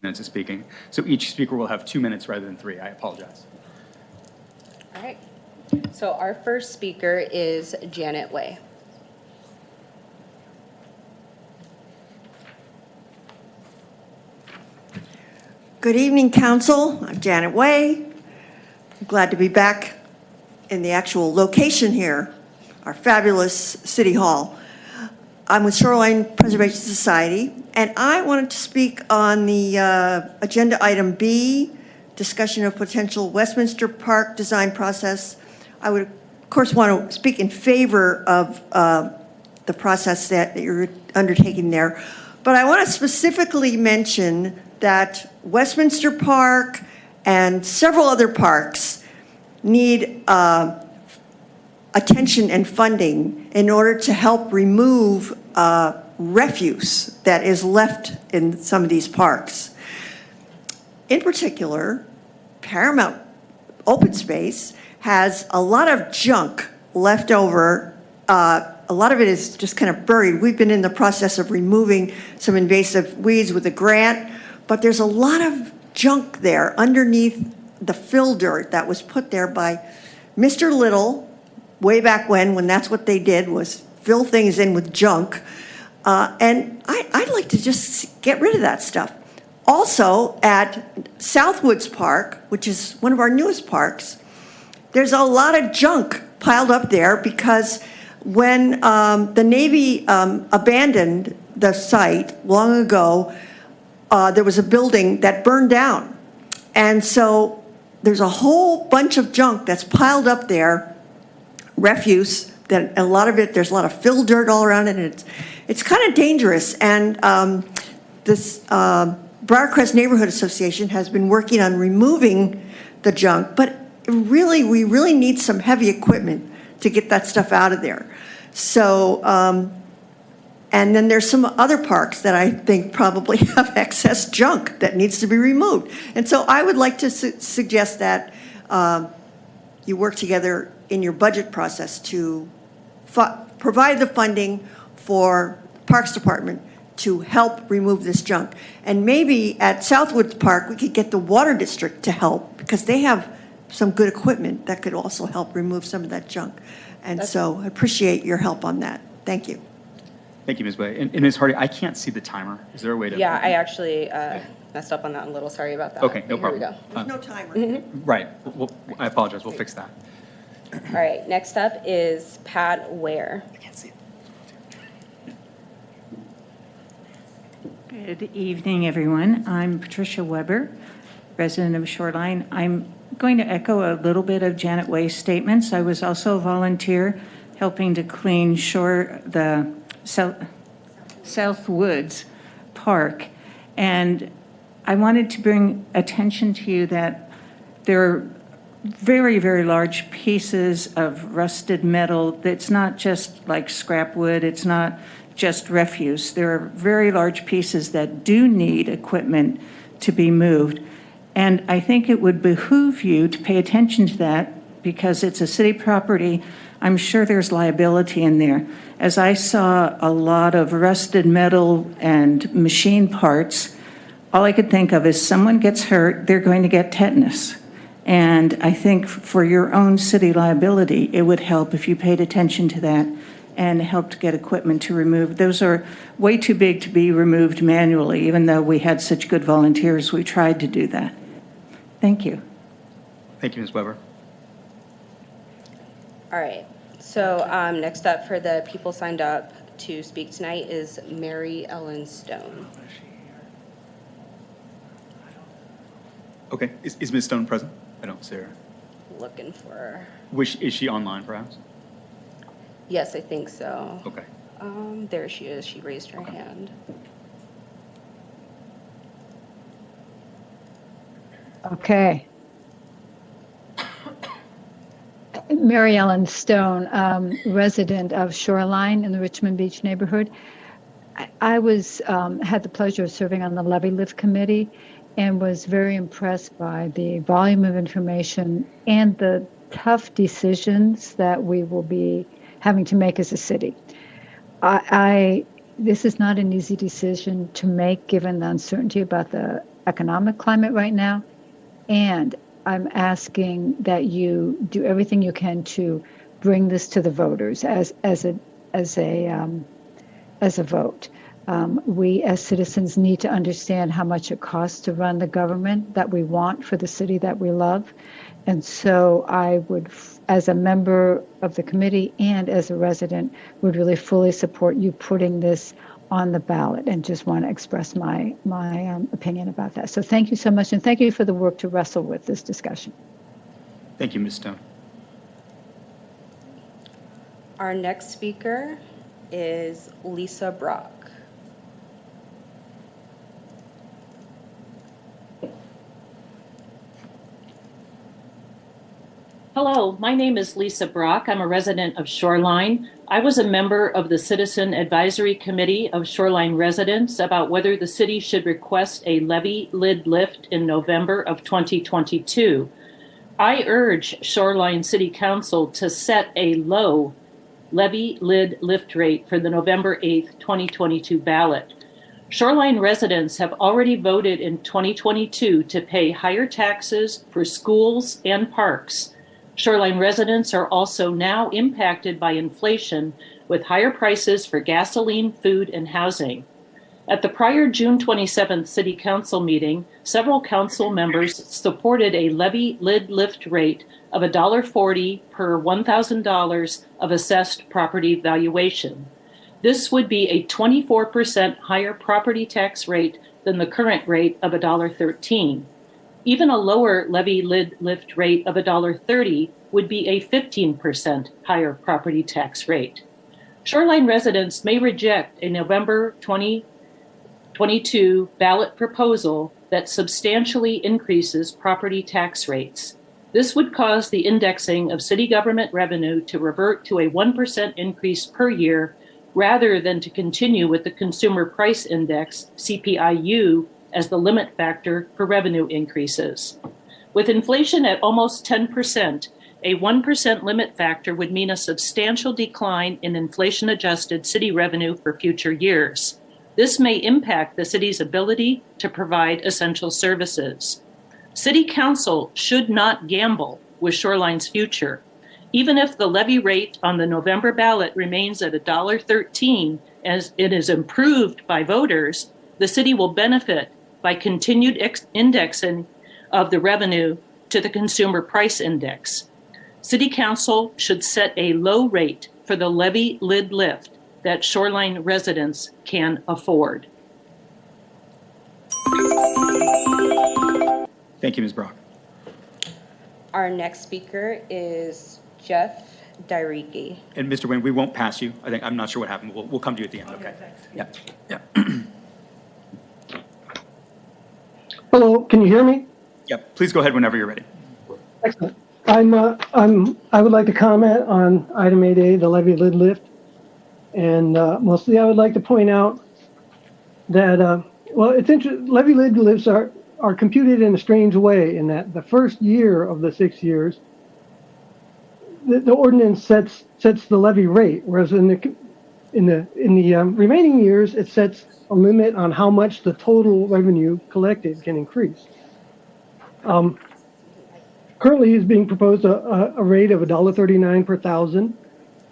minutes of speaking. So each speaker will have 2 minutes rather than 3. I apologize. All right. So our first speaker is Janet Way. Good evening, Council. I'm Janet Way. I'm glad to be back in the actual location here, our fabulous City Hall. I'm with Shoreline Preservation Society, and I wanted to speak on the agenda item B, discussion of potential Westminster Park design process. I would, of course, want to speak in favor of the process that you're undertaking there, but I want to specifically mention that Westminster Park and several other parks need attention and funding in order to help remove refuse that is left in some of these parks. In particular, Paramount Open Space has a lot of junk left over. A lot of it is just kind of buried. We've been in the process of removing some invasive weeds with a grant, but there's a lot of junk there underneath the fill dirt that was put there by Mr. Little way back when that's what they did, was fill things in with junk. And I'd like to just get rid of that stuff. Also, at Southwoods Park, which is one of our newest parks, there's a lot of junk piled up there because when the Navy abandoned the site long ago, there was a building that burned down. And so there's a whole bunch of junk that's piled up there, refuse, that a lot of it, there's a lot of fill dirt all around it, and it's kind of dangerous. And this Briarcrest Neighborhood Association has been working on removing the junk, but really, we really need some heavy equipment to get that stuff out of there. So, and then there's some other parks that I think probably have excess junk that needs to be removed. And so I would like to suggest that you work together in your budget process to provide the funding for the Parks Department to help remove this junk. And maybe at Southwoods Park, we could get the Water District to help because they have some good equipment that could also help remove some of that junk. And so I appreciate your help on that. Thank you. Thank you, Ms. Way. And Ms. Hardy, I can't see the timer. Is there a way to? Yeah, I actually messed up on that a little. Sorry about that. Okay, no problem. Here we go. There's no timer. Right. I apologize. We'll fix that. All right, next up is Pat Ware. I can't see it. Good evening, everyone. I'm Patricia Weber, resident of Shoreline. I'm going to echo a little bit of Janet Way's statements. I was also a volunteer helping to clean the Southwoods Park. And I wanted to bring attention to you that there are very, very large pieces of rusted metal that's not just like scrap wood, it's not just refuse. There are very large pieces that do need equipment to be moved. And I think it would behoove you to pay attention to that because it's a city property. I'm sure there's liability in there. As I saw a lot of rusted metal and machine parts, all I could think of is someone gets hurt, they're going to get tetanus. And I think for your own city liability, it would help if you paid attention to that and helped get equipment to remove. Those are way too big to be removed manually. Even though we had such good volunteers, we tried to do that. Thank you. Thank you, Ms. Weber. All right, so next up for the people signed up to speak tonight is Mary Ellen Stone. Okay. Is Ms. Stone present? I don't see her. Looking for her. Is she online, perhaps? Yes, I think so. Okay. There she is. She raised her hand. Okay. Mary Ellen Stone, resident of Shoreline in the Richmond Beach neighborhood. I had the pleasure of serving on the Levy Lift committee and was very impressed by the volume of information and the tough decisions that we will be having to make as a city. This is not an easy decision to make given the uncertainty about the economic climate right now. And I'm asking that you do everything you can to bring this to the voters as a vote. We as citizens need to understand how much it costs to run the government that we want for the city that we love. And so I would, as a member of the committee and as a resident, would really fully support you putting this on the ballot, and just want to express my opinion about that. So thank you so much, and thank you for the work to wrestle with this discussion. Thank you, Ms. Stone. Our next speaker is Lisa Brock. Hello, my name is Lisa Brock. I'm a resident of Shoreline. I was a member of the Citizen Advisory Committee of Shoreline residents about whether the city should request a levy lid lift in November of 2022. I urge Shoreline City Council to set a low levy lid lift rate for the November 8th, 2022 ballot. Shoreline residents have already voted in 2022 to pay higher taxes for schools and parks. Shoreline residents are also now impacted by inflation with higher prices for gasoline, food, and housing. At the prior June 27th City Council meeting, several council members supported a levy lid lift rate of $1.40 per $1,000 of assessed property valuation. This would be a 24% higher property tax rate than the current rate of $1.13. Even a lower levy lid lift rate of $1.30 would be a 15% higher property tax rate. Shoreline residents may reject a November 2022 ballot proposal that substantially increases property tax rates. This would cause the indexing of city government revenue to revert to a 1% increase per year rather than to continue with the Consumer Price Index, CPIU, as the limit factor for revenue increases. With inflation at almost 10%, a 1% limit factor would mean a substantial decline in inflation-adjusted city revenue for future years. This may impact the city's ability to provide essential services. City Council should not gamble with Shoreline's future. Even if the levy rate on the November ballot remains at $1.13 as it is improved by voters, the city will benefit by continued indexing of the revenue to the Consumer Price Index. City Council should set a low rate for the levy lid lift that Shoreline residents can afford. Thank you, Ms. Brock. Our next speaker is Jeff Dyriki. And Mr. Wayne, we won't pass you. I'm not sure what happened. We'll come to you at the end, okay? Yeah, yeah. Hello, can you hear me? Yeah, please go ahead whenever you're ready. Excellent. I would like to comment on item 8A, the levy lid lift. And mostly I would like to point out that, well, it's interesting, levy lid lifts are computed in a strange way in that the first year of the 6 years, the ordinance sets the levy rate, whereas in the remaining years, it sets a limit on how much the total revenue collected can increase. Currently is being proposed a rate of $1.39 per thousand.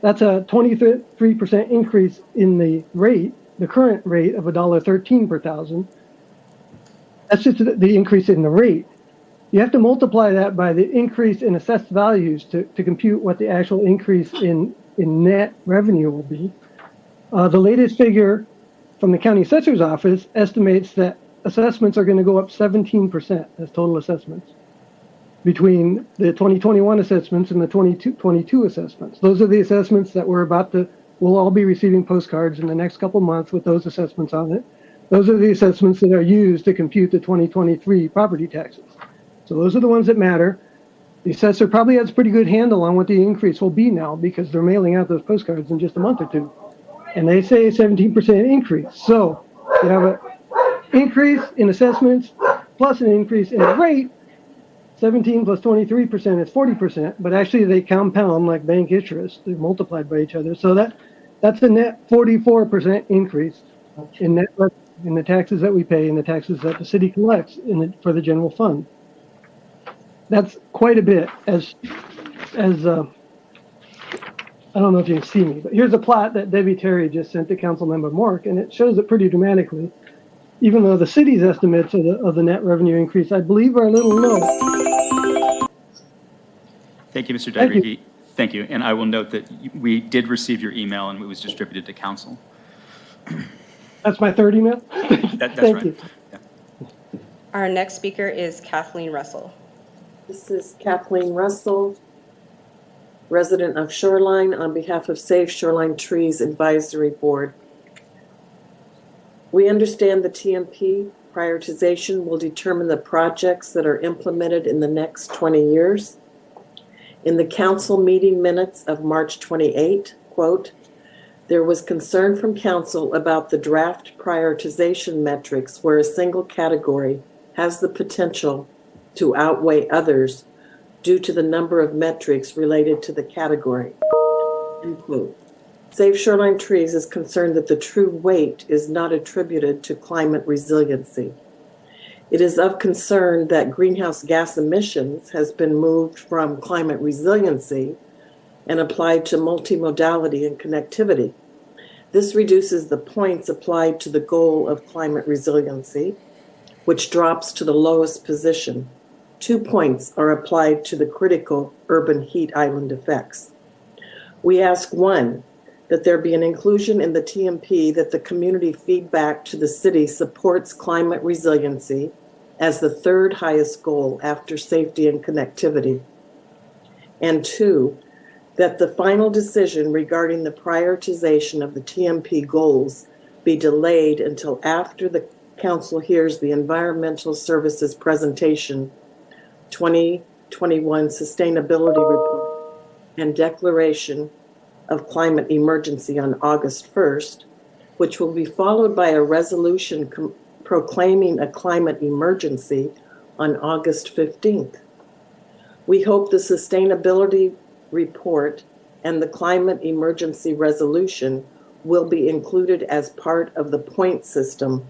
That's a 23% increase in the rate, the current rate of $1.13 per thousand. That's just the increase in the rate. You have to multiply that by the increase in assessed values to compute what the actual increase in net revenue will be. The latest figure from the county assessor's office estimates that assessments are going to go up 17% as total assessments between the 2021 assessments and the 2022 assessments. Those are the assessments that we'll all be receiving postcards in the next couple months with those assessments on it. Those are the assessments that are used to compute the 2023 property taxes. So those are the ones that matter. The assessor probably has a pretty good handle on what the increase will be now because they're mailing out those postcards in just a month or two. And they say a 17% increase. So you have an increase in assessments plus an increase in the rate. 17 plus 23% is 40%, but actually they compound like bank interest. They're multiplied by each other. So that's a net 44% increase in net revenue. in the taxes that we pay and the taxes that the city collects for the general fund. That's quite a bit as I don't know if you can see me, but here's a plot that Debbie Terry just sent to Councilmember Mark, and it shows it pretty dramatically. Even though the city's estimates of the net revenue increase, I believe, are a little low. Thank you, Mr. Thank you. Degregui. Thank you. And I will note that we did receive your email and it was distributed to council. That's my third email. That's Thank right. you. Yeah. Our next speaker is Kathleen Russell. This is Kathleen Russell, resident of Shoreline, on behalf of Save Shoreline Trees Advisory Board. We understand the TMP prioritization will determine the projects that are implemented in the next 20 years. In the council meeting minutes of March 28, quote, "There was concern from council about the draft prioritization metrics where a single category has the potential to outweigh others due to the number of metrics related to the category." End quote. Save Shoreline Trees is concerned that the true weight is not attributed to climate resiliency. It is of concern that greenhouse gas emissions has been moved from climate resiliency and applied to multimodality and connectivity. This reduces the points applied to the goal of climate resiliency, which drops to the lowest position. 2 points are applied to the critical urban heat island effects. We ask, one, that there be an inclusion in the TMP that the community feedback to the city supports climate resiliency as the third highest goal after safety and connectivity. And two, that the final decision regarding the prioritization of the TMP goals be delayed until after the council hears the Environmental Services Presentation 2021 Sustainability Report and Declaration of Climate Emergency on August 1st, which will be followed by a resolution proclaiming a climate emergency on August 15th. We hope the sustainability report and the climate emergency resolution will be included as part of the point system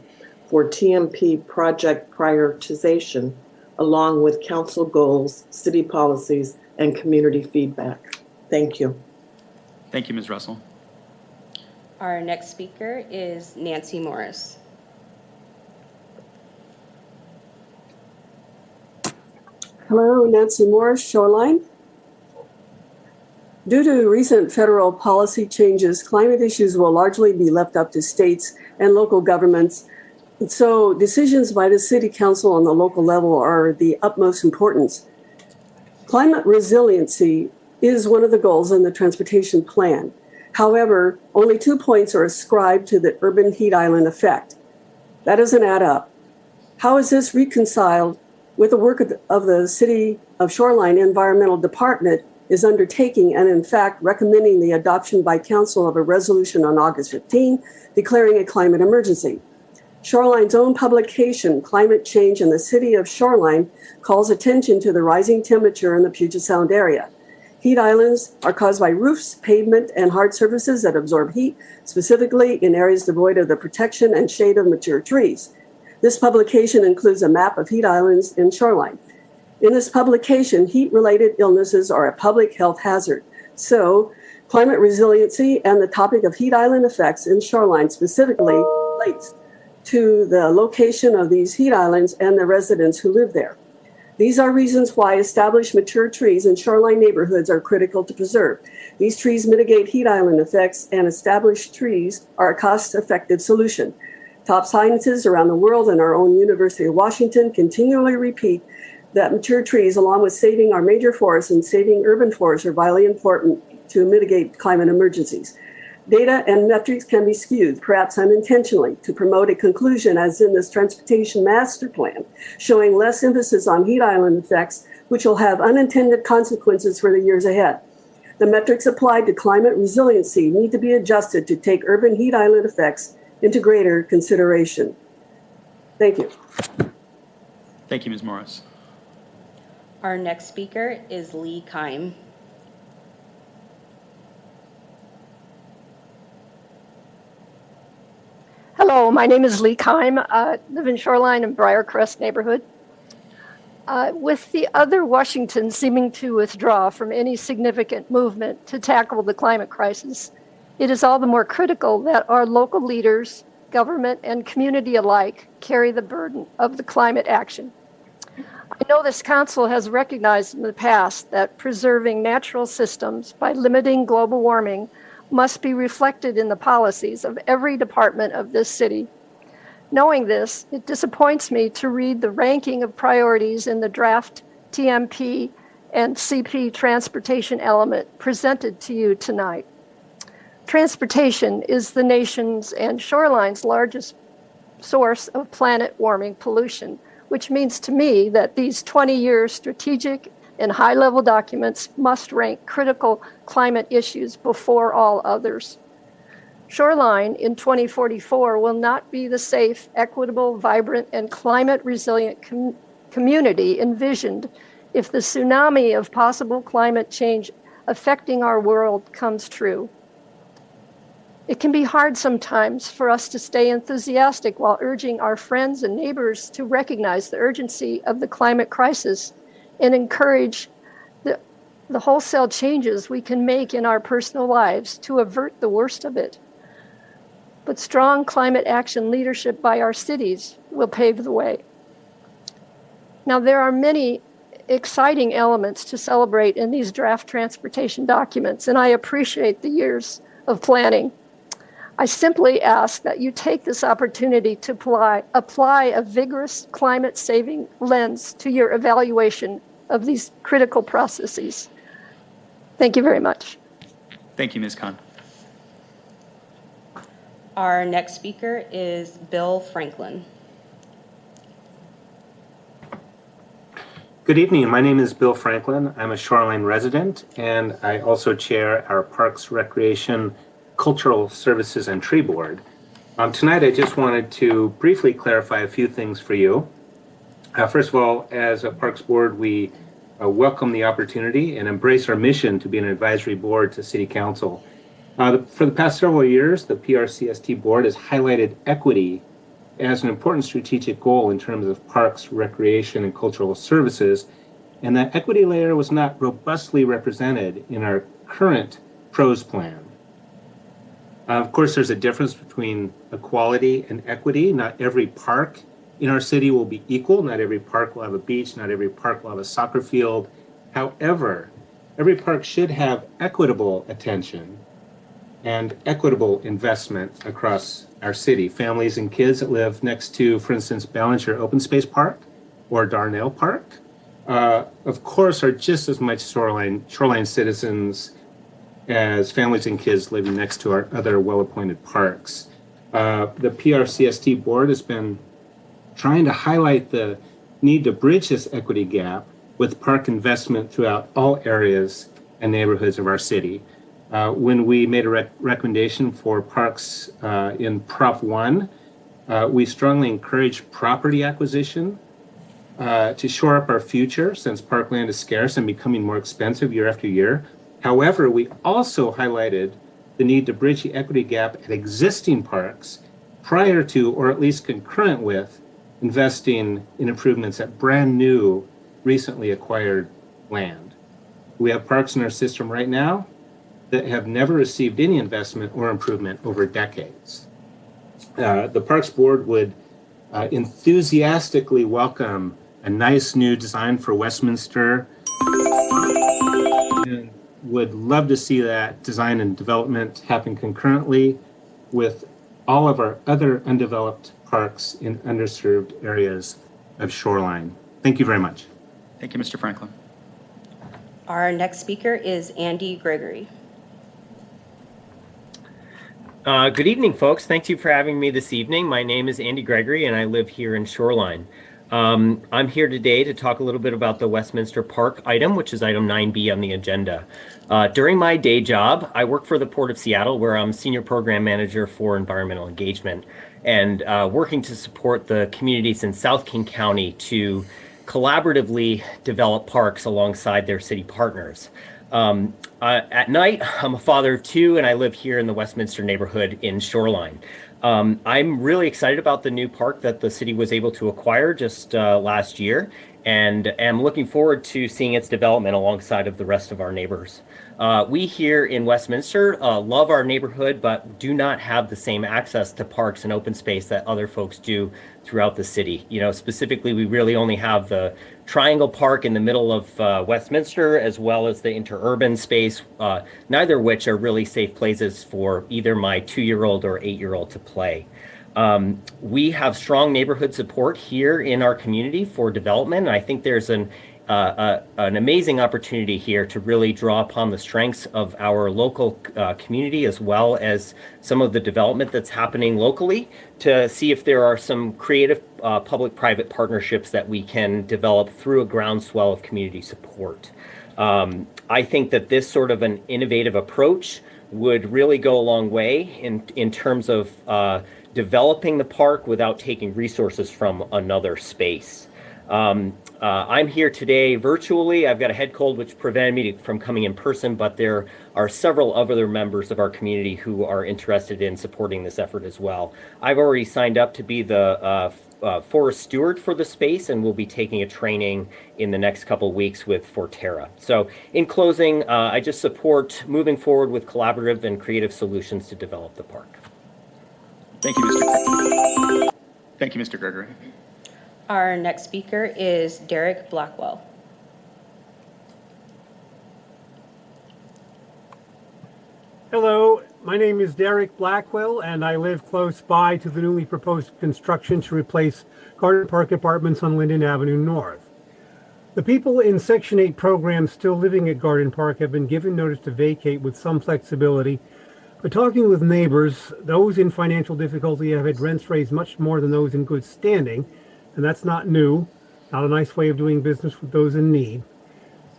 for TMP project prioritization, along with council goals, city policies, and community feedback. Thank you. Thank you, Ms. Russell. Our next speaker is Nancy Morris. Hello, Nancy Morris, Shoreline. Due to recent federal policy changes, climate issues will largely be left up to states and local governments. So decisions by the city council on the local level are the utmost importance. Climate resiliency is one of the goals in the transportation plan. However, only 2 points are ascribed to the urban heat island effect. That doesn't add up. How is this reconciled with the work of the City of Shoreline Environmental Department is undertaking and in fact recommending the adoption by council of a resolution on August 15 declaring a climate emergency? Shoreline's own publication, Climate Change in the City of Shoreline, calls attention to the rising temperature in the Puget Sound area. Heat islands are caused by roofs, pavement, and hard surfaces that absorb heat, specifically in areas devoid of the protection and shade of mature trees. This publication includes a map of heat islands in Shoreline. In this publication, heat-related illnesses are a public health hazard. So, climate resiliency and the topic of heat island effects in Shoreline specifically relates to the location of these heat islands and the residents who live there. These are reasons why established mature trees in shoreline neighborhoods are critical to preserve. These trees mitigate heat island effects, and established trees are a cost-effective solution. Top scientists around the world and our own University of Washington continually repeat that mature trees, along with saving our major forests and saving urban forests, are vitally important to mitigate climate emergencies. Data and metrics can be skewed, perhaps unintentionally, to promote a conclusion, as in this transportation master plan, showing less emphasis on heat island effects, which will have unintended consequences for the years ahead. The metrics applied to climate resiliency need to be adjusted to take urban heat island effects into greater consideration. Thank you. Thank you, Ms. Morris. Our next speaker is Lee Kime. Hello, Hello, my name is Lee Kime. I live in Shoreline and Briarcrest neighborhood. With the other Washington seeming to withdraw from any significant movement to tackle the climate crisis, it is all the more critical that our local leaders, government, and community alike carry the burden of the climate action. I know this council has recognized in the past that preserving natural systems by limiting global warming must be reflected in the policies of every department of this city. Knowing this, it disappoints me to read the ranking of priorities in the draft TMP and CP transportation element presented to you tonight. Transportation is the nation's and Shoreline's largest source of planet warming pollution, which means to me that these 20-year strategic and high-level documents must rank critical climate issues before all others. Shoreline in 2044 will not be the safe, equitable, vibrant, and climate-resilient community envisioned if the tsunami of possible climate change affecting our world comes true. It can be hard sometimes for us to stay enthusiastic while urging our friends and neighbors to recognize the urgency of the climate crisis and encourage the wholesale changes we can make in our personal lives to avert the worst of it. But strong climate action leadership by our cities will pave the way. Now, there are many exciting elements to celebrate in these draft transportation documents, and I appreciate the years of planning. I simply ask that you take this opportunity to apply a vigorous climate-saving lens to your evaluation of these critical processes. Thank you very much. Thank you, Ms. Khan. Our next speaker is Bill Franklin. Good evening. My name is Bill Franklin. I'm a Shoreline resident, and I also chair our Parks, Recreation, Cultural Services, and Tree Board. Tonight, I just wanted to briefly clarify a few things for you. First of all, as a Parks Board, we welcome the opportunity and embrace our mission to be an advisory board to City Council. For the past several years, the PRCST board has highlighted equity as an important strategic goal in terms of parks, recreation, and cultural services, and that equity layer was not robustly represented in our current PROS plan. Of course, there's a difference between equality and equity. Not every park in our city will be equal. Not every park will have a beach. Not every park will have a soccer field. However, every park should have equitable attention and equitable investment across our city. Families and kids that live next to, for instance, Ballinger Open Space Park or Darnell Park, of course, are just as much Shoreline citizens as families and kids living next to our other well-appointed parks. The PRCST board has been trying to highlight the need to bridge this equity gap with park investment throughout all areas and neighborhoods of our city. When we made a recommendation for parks in Prop 1, we strongly encourage property acquisition to shore up our future, since parkland is scarce and becoming more expensive year after year. However, we also highlighted the need to bridge the equity gap at existing parks prior to, or at least concurrent with, investing in improvements at brand new, recently acquired land. We have parks in our system right now that have never received any investment or improvement over decades. The Parks Board would enthusiastically welcome a nice new design for Westminster and would love to see that design and development happen concurrently with all of our other undeveloped parks in underserved areas of Shoreline. Thank you very much. Thank you, Mr. Franklin. Our next speaker is Andy Gregory. Good evening, folks. Thank you for having me this evening. My name is Andy Gregory, and I live here in Shoreline. I'm here today to talk a little bit about the Westminster Park item, which is item 9B on the agenda. During my day job, I work for the Port of Seattle, where I'm Senior Program Manager for Environmental Engagement, and working to support the communities in South King County to collaboratively develop parks alongside their city partners. At night, I'm a father of two, and I live here in the Westminster neighborhood in Shoreline. I'm really excited about the new park that the city was able to acquire just last year, and am looking forward to seeing its development alongside of the rest of our neighbors. We here in Westminster love our neighborhood, but do not have the same access to parks and open space that other folks do throughout the city. You know, specifically, we really only have the Triangle Park in the middle of Westminster, as well as the interurban space, neither of which are really safe places for either my 2-year-old or 8-year-old to play. We have strong neighborhood support here in our community for development. And I think there's an amazing opportunity here to really draw upon the strengths of our local community, as well as some of the development that's happening locally, to see if there are some creative public-private partnerships that we can develop through a groundswell of community support. I think that this sort of an innovative approach would really go a long way in terms of developing the park without taking resources from another space. I'm here today virtually. I've got a head cold which prevented me from coming in person, but there are several other members of our community who are interested in supporting this effort as well. I've already signed up to be the forest steward for the space, and will be taking a training in the next couple of weeks with Forterra. So in closing, I just support moving forward with collaborative and creative solutions to develop the park. Thank you, Mr. Thank you, Mr. Gregory. Our next speaker is Derek Blackwell. Hello, my name is Derek Blackwell, and I live close by to the newly proposed construction to replace Garden Park Apartments on Linden Avenue North. The people in Section 8 program still living at Garden Park have been given notice to vacate with some flexibility. But talking with neighbors, those in financial difficulty have had rents raised much more than those in good standing, and that's not new, not a nice way of doing business with those in need.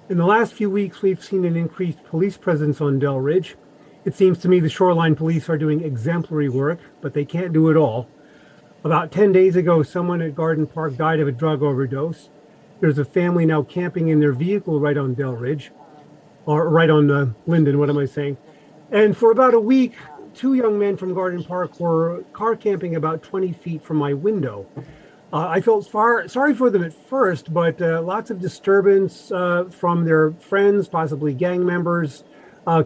In the last few weeks, we've seen an increased police presence on Del Ridge. It seems to me the Shoreline police are doing exemplary work, but they can't do it all. About 10 days ago, someone at Garden Park died of a drug overdose. There's a family now camping in their vehicle right on Del Ridge, or right on Linden, what am I saying? And for about a week, 2 young men from Garden Park were car camping about 20 feet from my window. I felt sorry for them at first, but lots of disturbance from their friends, possibly gang members,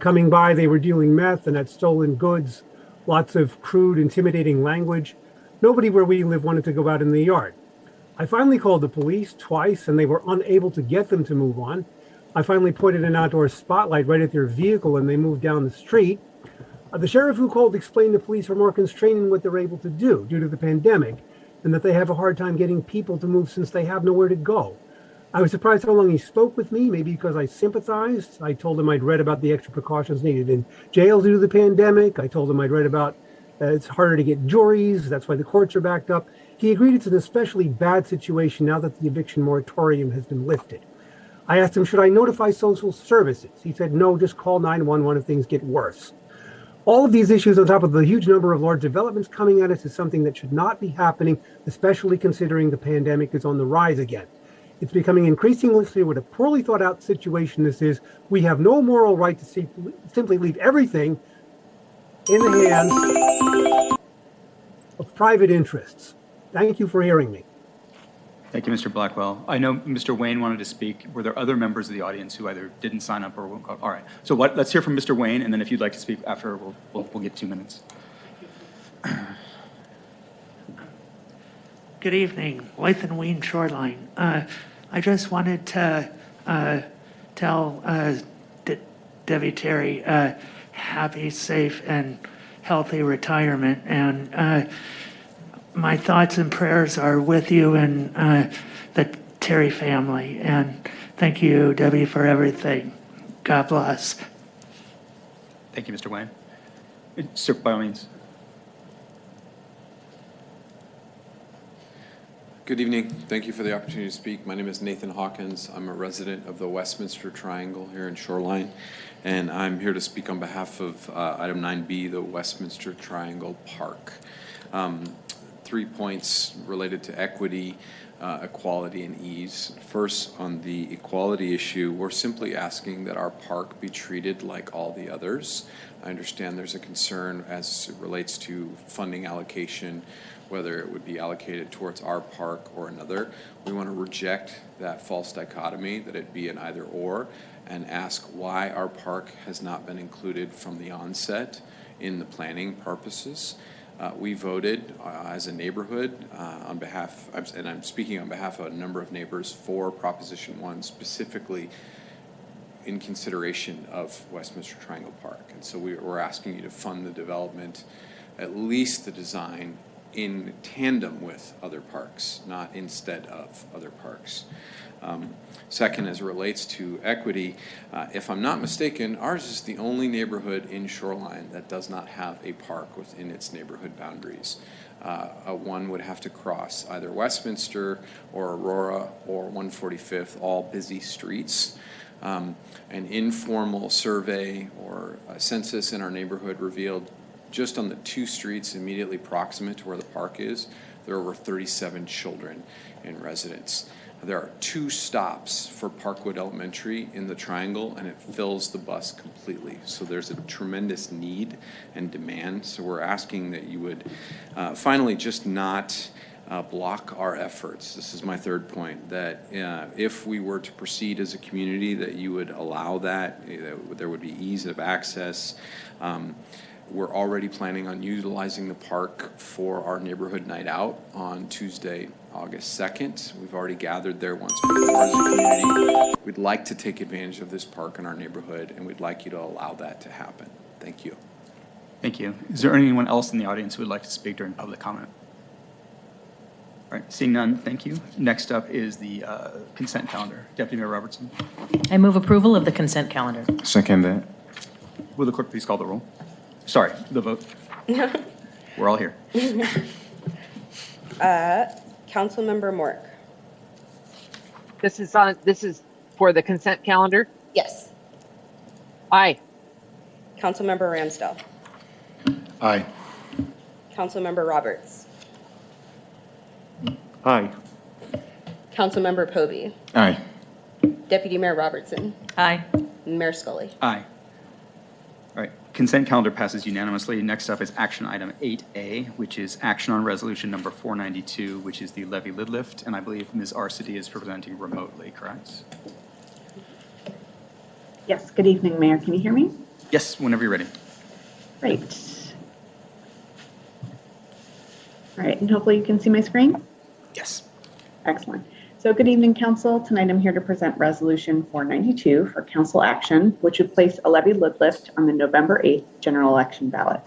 coming by. They were dealing meth and had stolen goods, lots of crude, intimidating language. Nobody where we live wanted to go out in the yard. I finally called the police twice, and they were unable to get them to move on. I finally pointed an outdoor spotlight right at their vehicle, and they moved down the street. The sheriff who called explained the police are more constrained in what they're able to do due to the pandemic, and that they have a hard time getting people to move since they have nowhere to go. I was surprised how long he spoke with me, maybe because I sympathized. I told him I'd read about the extra precautions needed in jail due to the pandemic. I told him I'd read about it's harder to get juries, that's why the courts are backed up. He agreed it's an especially bad situation now that the eviction moratorium has been lifted. I asked him, should I notify social services? He said, no, just call 911 if things get worse. All of these issues, on top of the huge number of large developments coming at us, is something that should not be happening, especially considering the pandemic is on the rise again. It's becoming increasingly clear what a poorly thought out situation this is. We have no moral right to simply leave everything in the hands of private interests. Thank you for hearing me. Thank you, Mr. Blackwell. I know Mr. Wayne wanted to speak. Were there other members of the audience who either didn't sign up or won't go? All right. So let's hear from Mr. Wayne, and then if you'd like to speak after, we'll get 2 minutes. Good evening, Lathan Wayne, Shoreline. I just wanted to tell Debbie Terry happy, safe, and healthy retirement, and my thoughts and prayers are with you and the Terry family. And thank you, Debbie, for everything. God bless. Thank you, Mr. Wayne. Sir, by all means. Good evening. Thank you for the opportunity to speak. My name is Nathan Hawkins. I'm a resident of the Westminster Triangle here in Shoreline, and I'm here to speak on behalf of item 9B, the Westminster Triangle Park. 3 points related to equity, equality, and ease. First, on the equality issue, we're simply asking that our park be treated like all the others. I understand there's a concern as it relates to funding allocation, whether it would be allocated towards our park or another. We want to reject that false dichotomy, that it be an either or, and ask why our park has not been included from the onset in the planning purposes. We voted as a neighborhood on behalf, and I'm speaking on behalf of a number of neighbors, for Proposition 1 specifically in consideration of Westminster Triangle Park. And so we're asking you to fund the development, at least the design, in tandem with other parks, not instead of other parks. Second, as it relates to equity, if I'm not mistaken, ours is the only neighborhood in Shoreline that does not have a park within its neighborhood boundaries. One would have to cross either Westminster or Aurora or 145th, all busy streets. An informal survey or a census in our neighborhood revealed just on the 2 streets immediately proximate to where the park is, there are over 37 children in residence. There are 2 stops for Parkwood Elementary in the Triangle, and it fills the bus completely. So there's a tremendous need and demand. So we're asking that you would finally just not block our efforts. This is my third point, that if we were to proceed as a community, that you would allow that there would be ease of access. We're already planning on utilizing the park for our neighborhood night out on Tuesday, August 2nd. We've already gathered there once before as a community. We'd like to take advantage of this park in our neighborhood, and we'd like you to allow that to happen. Thank you. Thank you. Is there anyone else in the audience who would like to speak during public comment? All right, seeing none, thank you. Next up is the consent calendar. Deputy Mayor Robertson. I move approval of the consent calendar. Second that. Will the clerk please call the roll? Sorry, the vote. We're all here. Councilmember Mork. This is for the consent calendar? Yes. Aye. Councilmember Ramsdell. Aye. Councilmember Roberts. Aye. Councilmember Povey. Aye. Deputy Mayor Robertson. Aye. Mayor Scully. Aye. All right, consent calendar passes unanimously. Next up is action item 8A, which is action on resolution number 492, which is the levy lid lift, and I believe Ms. Arcidi is presenting remotely, correct? Yes, good evening, Mayor. Can you hear me? Yes, whenever you're ready. Great. All right, and hopefully you can see my screen? Yes. Excellent. So good evening, Council. Tonight I'm here to present Resolution 492 for Council action, which would place a levy lid lift on the November 8th general election ballot.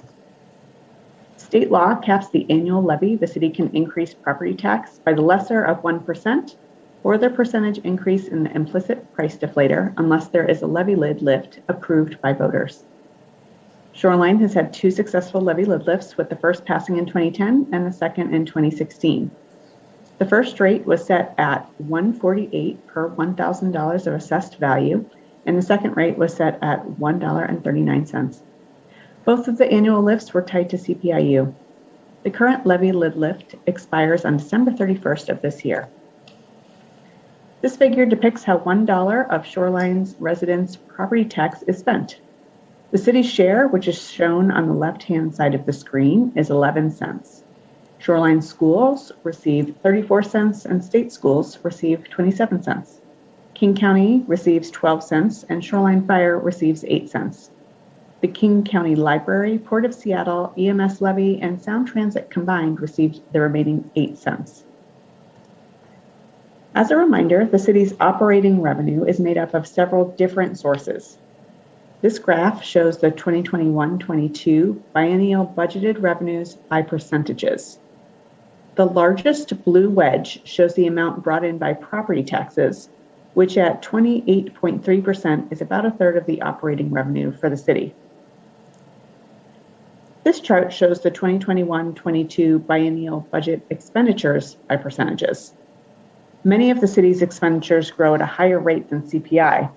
State law caps the annual levy the city can increase property tax by the lesser of 1% or the percentage increase in the implicit price deflator unless there is a levy lid lift approved by voters. Shoreline has had 2 successful levy lid lifts, with the first passing in 2010 and the second in 2016. The first rate was set at $148 per $1,000 of assessed value, and the second rate was set at $1.39. Both of the annual lifts were tied to CPIU. The current levy lid lift expires on December 31st of this year. This figure depicts how $1 of Shoreline's residents' property tax is spent. The city's share, which is shown on the left-hand side of the screen, is 11 cents. Shoreline schools receive 34 cents and state schools receive 27 cents. King County receives 12 cents and Shoreline Fire receives 8 cents. The King County Library, Port of Seattle, EMS levy, and Sound Transit combined received the remaining 8 cents. As a reminder, the city's operating revenue is made up of several different sources. This graph shows the 2021-22 biennial budgeted revenues by percentages. The largest blue wedge shows the amount brought in by property taxes, which at 28.3% is about a third of the operating revenue for the city. This chart shows the 2021-22 biennial budget expenditures by percentages. Many of the city's expenditures grow at a higher rate than CPI.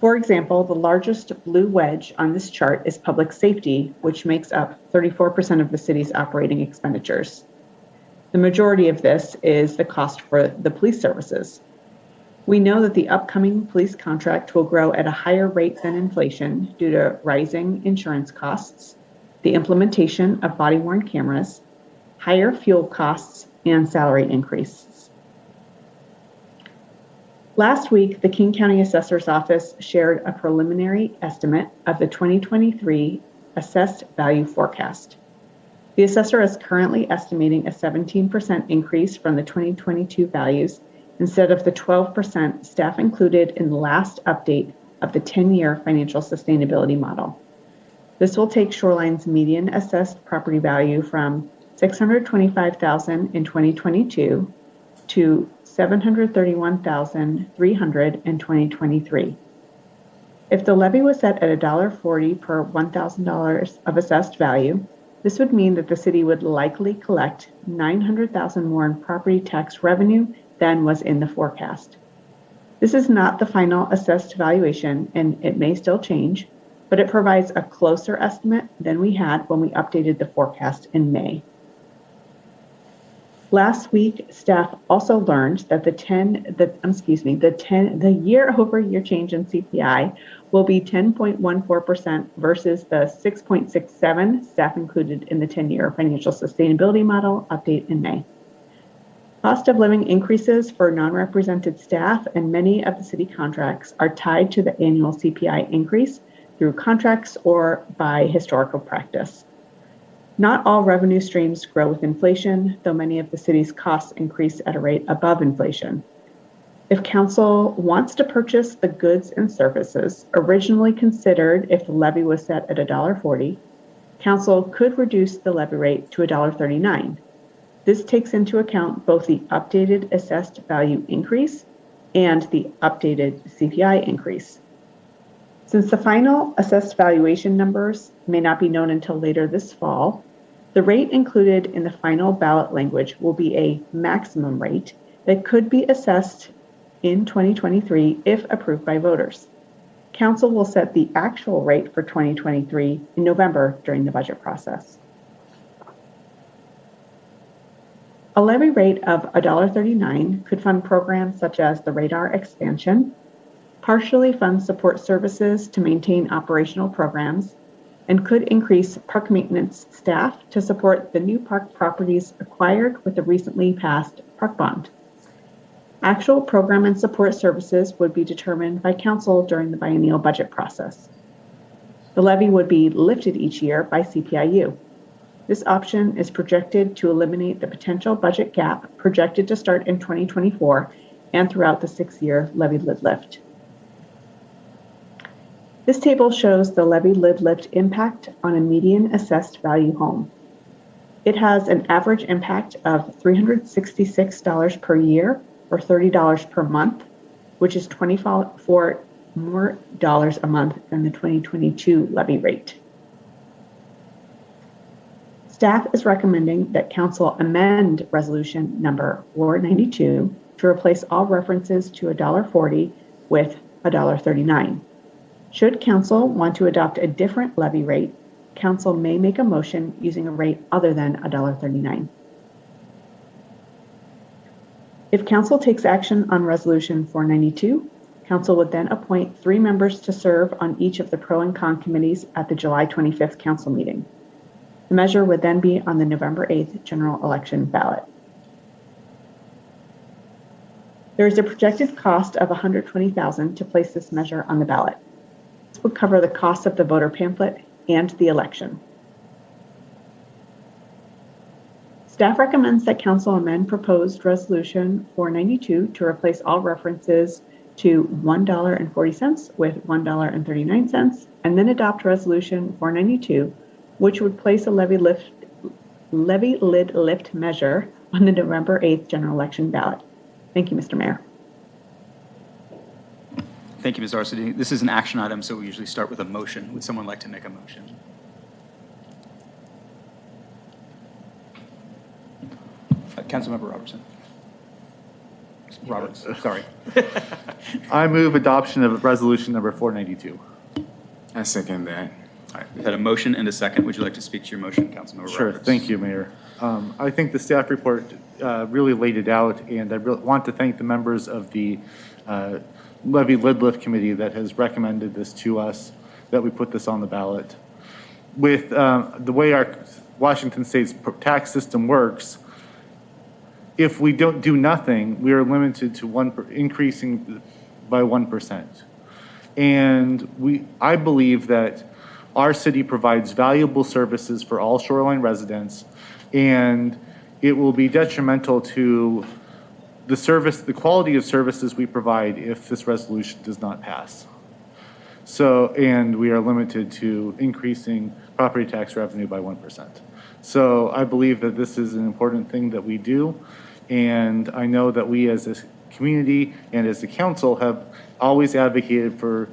For example, the largest blue wedge on this chart is public safety, which makes up 34% of the city's operating expenditures. The majority of this is the cost for the police services. We know that the upcoming police contract will grow at a higher rate than inflation due to rising insurance costs, the implementation of body-worn cameras, higher fuel costs, and salary increases. Last week, the King County Assessor's Office shared a preliminary estimate of the 2023 assessed value forecast. The assessor is currently estimating a 17% increase from the 2022 values instead of the 12% staff included in the last update of the 10-year financial sustainability model. This will take Shoreline's median assessed property value from $625,000 in 2022 to $731,300 in 2023. If the levy was set at $1.40 per $1,000 of assessed value, this would mean that the city would likely collect $900,000 more in property tax revenue than was in the forecast. This is not the final assessed valuation, and it may still change, but it provides a closer estimate than we had when we updated the forecast in May. Last week, staff also learned that the year-over-year change in CPI will be 10.14% versus the 6.67% staff included in the 10-year financial sustainability model update in May. Cost of living increases for non-represented staff and many of the city contracts are tied to the annual CPI increase through contracts or by historical practice. Not all revenue streams grow with inflation, though many of the city's costs increase at a rate above inflation. If council wants to purchase the goods and services originally considered if the levy was set at $1.40, council could reduce the levy rate to $1.39. This takes into account both the updated assessed value increase and the updated CPI increase. Since the final assessed valuation numbers may not be known until later this fall, the rate included in the final ballot language will be a maximum rate that could be assessed in 2023 if approved by voters. Council will set the actual rate for 2023 in November during the budget process. A levy rate of $1.39 could fund programs such as the radar expansion, partially fund support services to maintain operational programs, and could increase park maintenance staff to support the new park properties acquired with the recently passed park bond. Actual program and support services would be determined by council during the biennial budget process. The levy would be lifted each year by CPIU. This option is projected to eliminate the potential budget gap projected to start in 2024 and throughout the 6-year levy lid lift. This table shows the levy lid lift impact on a median assessed value home. It has an average impact of $366 per year or $30 per month, which is $24 more dollars a month than the 2022 levy rate. Staff is recommending that council amend resolution number 492 to replace all references to $1.40 with $1.39. Should council want to adopt a different levy rate, council may make a motion using a rate other than $1.39. If council takes action on resolution 492, council would then appoint 3 members to serve on each of the pro and con committees at the July 25th council meeting. The measure would then be on the November 8th general election ballot. There is a projected cost of $120,000 to place this measure on the ballot. This would cover the cost of the voter pamphlet and the election. Staff recommends that council amend proposed resolution 492 to replace all references to $1.40 with $1.39, and then adopt resolution 492, which would place a levy lid lift measure on the November 8th general election ballot. Thank you, Mr. Mayor. Thank you, Ms. Arsity. This is an action item, so we usually start with a motion. Would someone like to make a motion? Councilmember Roberts, sorry. I move adoption of resolution number 492. I second that. All right, we've had a motion and a second. Would you like to speak to your motion, Councilmember Sure, Roberts? thank you, Mayor. I think the staff report really laid it out, and I want to thank the members of the Levy Lidlift Committee that has recommended this to us, that we put this on the ballot. With the way our Washington State's tax system works, if we don't do nothing, we are limited to increasing by 1%. And I believe that our city provides valuable services for all Shoreline residents, and it will be detrimental to the quality of services we provide if this resolution does not pass. So, and we are limited to increasing property tax revenue by 1%. So I believe that this is an important thing that we do, and I know that we as a community and as a council have always advocated for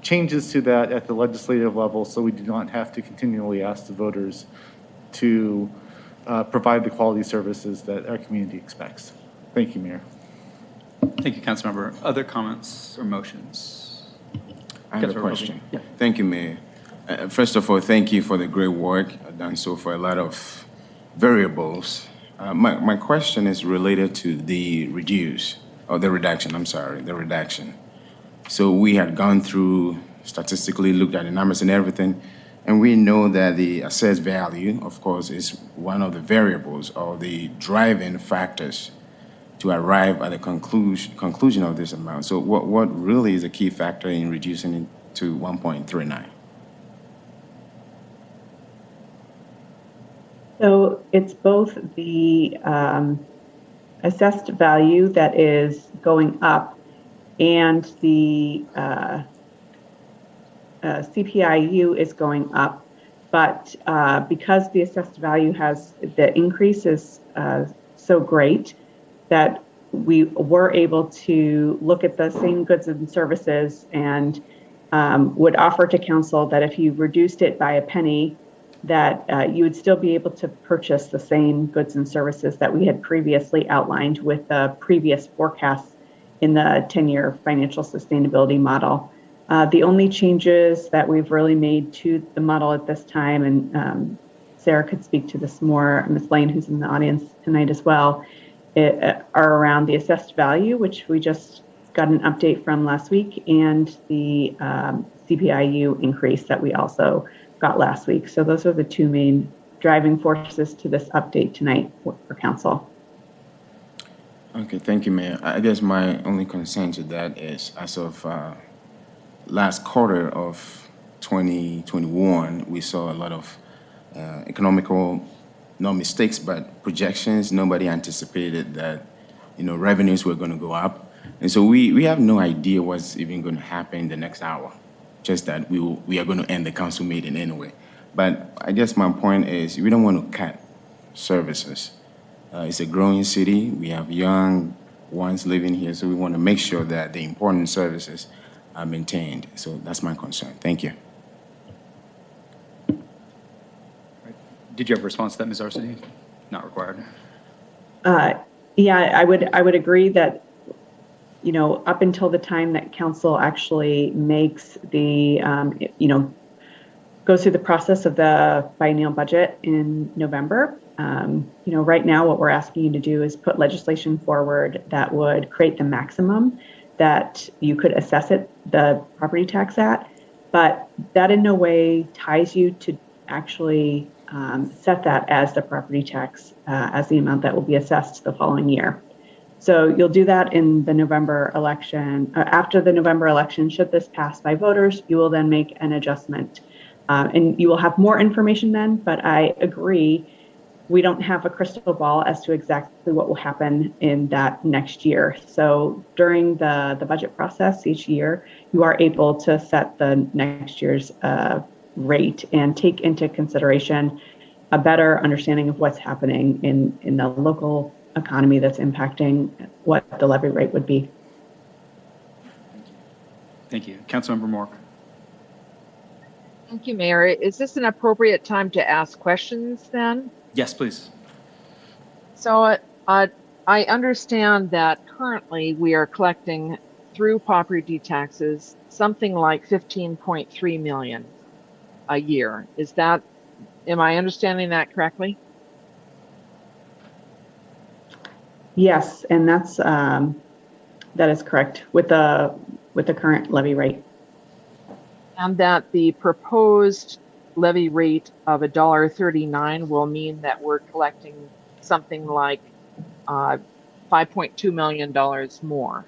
changes to that at the legislative level, so we do not have to continually ask the voters to provide the quality services that our community expects. Thank you, Mayor. Thank you, Councilmember. Other comments or motions? I have a Councilmember question. Roby. Yeah. Thank you, Mayor. First of all, thank you for the great work done so far. A lot of variables. My question is related to the reduction. So we had gone through, statistically looked at the numbers and everything, and we know that the assessed value, of course, is one of the variables or the driving factors to arrive at the conclusion of this amount. So what really is a key factor in reducing it to 1.39? So it's both the assessed value that is going up and the CPIU is going up, but because the assessed value the increase is so great that we were able to look at the same goods and services and would offer to council that if you reduced it by a penny, that you would still be able to purchase the same goods and services that we had previously outlined with the previous forecasts in the 10-year financial sustainability model. The only changes that we've really made to the model at this time, and Sarah could speak to this more, Ms. Lane, who's in the audience tonight as well, are around the assessed value, which we just got an update from last week, and the CPIU increase that we also got last week. So those are the two main driving forces to this update tonight for council. Okay, thank you, Mayor. I guess my only concern to that is as of last quarter of 2021, we saw a lot of economical, no mistakes, but projections. Nobody anticipated that, revenues were going to go up. And so we have no idea what's even going to happen in the next hour, just that we are going to end the council meeting anyway. But I guess my point is we don't want to cut services. It's a growing city. We have young ones living here, so we want to make sure that the important services are maintained. So that's my concern. Thank you. Did you have a response to that, Ms. Arcidi? Not required. Yeah, I would agree that, up until the time that council actually makes the, goes through the process of the biennial budget in November. Right now what we're asking you to do is put legislation forward that would create the maximum that you could assess the property tax at, but that in no way ties you to actually set that as the property tax, as the amount that will be assessed the following year. So you'll do that in the November election. After the November election, should this pass by voters, you will then make an adjustment. And you will have more information then, but I agree, we don't have a crystal ball as to exactly what will happen in that next year. So during the budget process each year, you are able to set the next year's rate and take into consideration a better understanding of what's happening in the local economy that's impacting what the levy rate would be. Thank you. Councilmember Moore. Thank you, Mayor. Is this an appropriate time to ask questions then? Yes, please. So I understand that currently we are collecting through property taxes something like 15.3 million. a year. Am I understanding that correctly? Yes, and that is correct with the current levy rate. And that the proposed levy rate of $1.39 will mean that we're collecting something like $5.2 million more.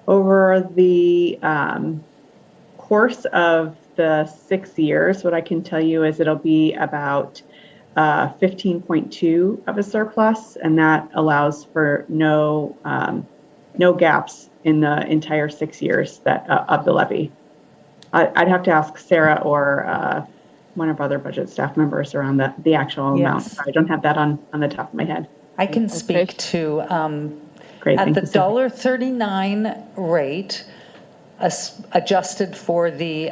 Over the course of the 6 years, what I can tell you is it'll be about 15.2 of a surplus, and that allows for no gaps in the entire 6 years of the levy. I'd have to ask Sarah or one of our other budget staff members around the actual amount. Yes. I don't have that on the top of my head. I can speak to, Great, at thank the you, Sarah. $1.39 rate, adjusted for the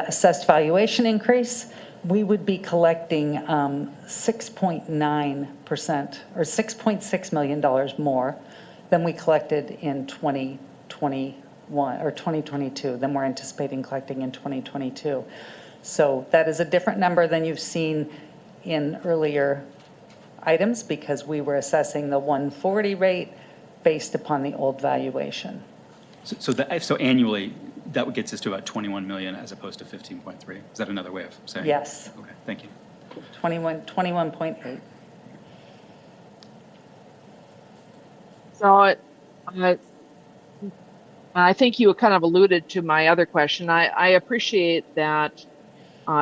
assessed valuation increase, we would be collecting 6.9% or $6.6 million more than we collected in 2021 or 2022, than we're anticipating collecting in 2022. So that is a different number than you've seen in earlier items, because we were assessing the 140 rate based upon the old valuation. So annually, that gets us to about 21 million as opposed to 15.3. Is that another way of saying it? Yes. Okay, thank you. 21.8. So I think you kind of alluded to my other question. I appreciate that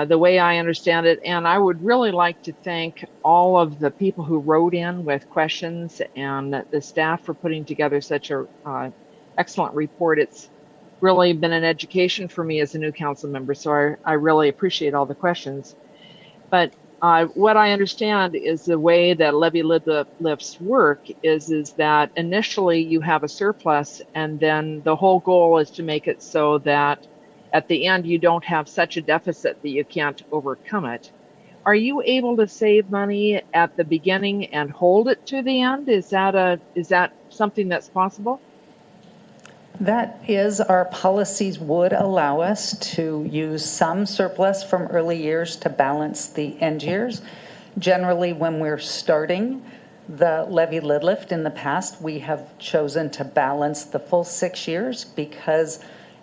the way I understand it, and I would really like to thank all of the people who wrote in with questions and the staff for putting together such a excellent report. It's really been an education for me as a new council member, so I really appreciate all the questions. But what I understand is the way that levy lifts work is that initially you have a surplus, and then the whole goal is to make it so that at the end you don't have such a deficit that you can't overcome it. Are you able to save money at the beginning and hold it to the end? Is that something that's possible? That is, our policies would allow us to use some surplus from early years to balance the end years. Generally, when we're starting the levy lid lift in the past, we have chosen to balance the full 6 years because,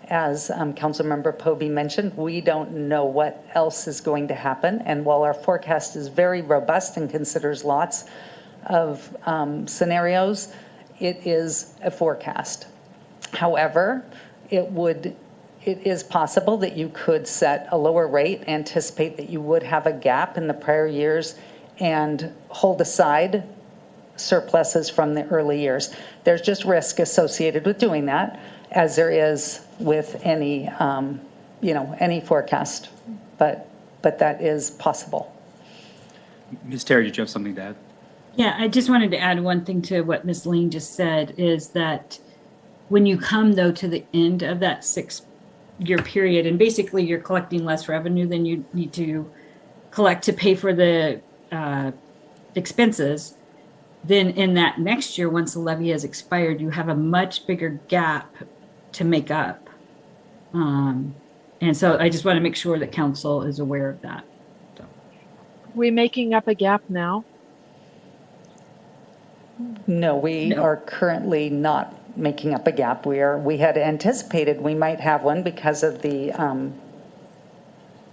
as Councilmember Pobey mentioned, we don't know what else is going to happen. And while our forecast is very robust and considers lots of scenarios, it is a forecast. However, it is possible that you could set a lower rate, anticipate that you would have a gap in the prior years, and hold aside surpluses from the early years. There's just risk associated with doing that, as there is with any, any forecast, but that is possible. Ms. Terry, did you have something to add? Yeah, I just wanted to add one thing to what Ms. Ling just said, is that when you come, though, to the end of that 6-year period, and basically you're collecting less revenue than you need to collect to pay for the expenses, then in that next year, once the levy has expired, you have a much bigger gap to make up. And so I just want to make sure that council is aware of that. So. Are we making up a gap now? No, we are currently not making up a gap. We had anticipated we might have one because of the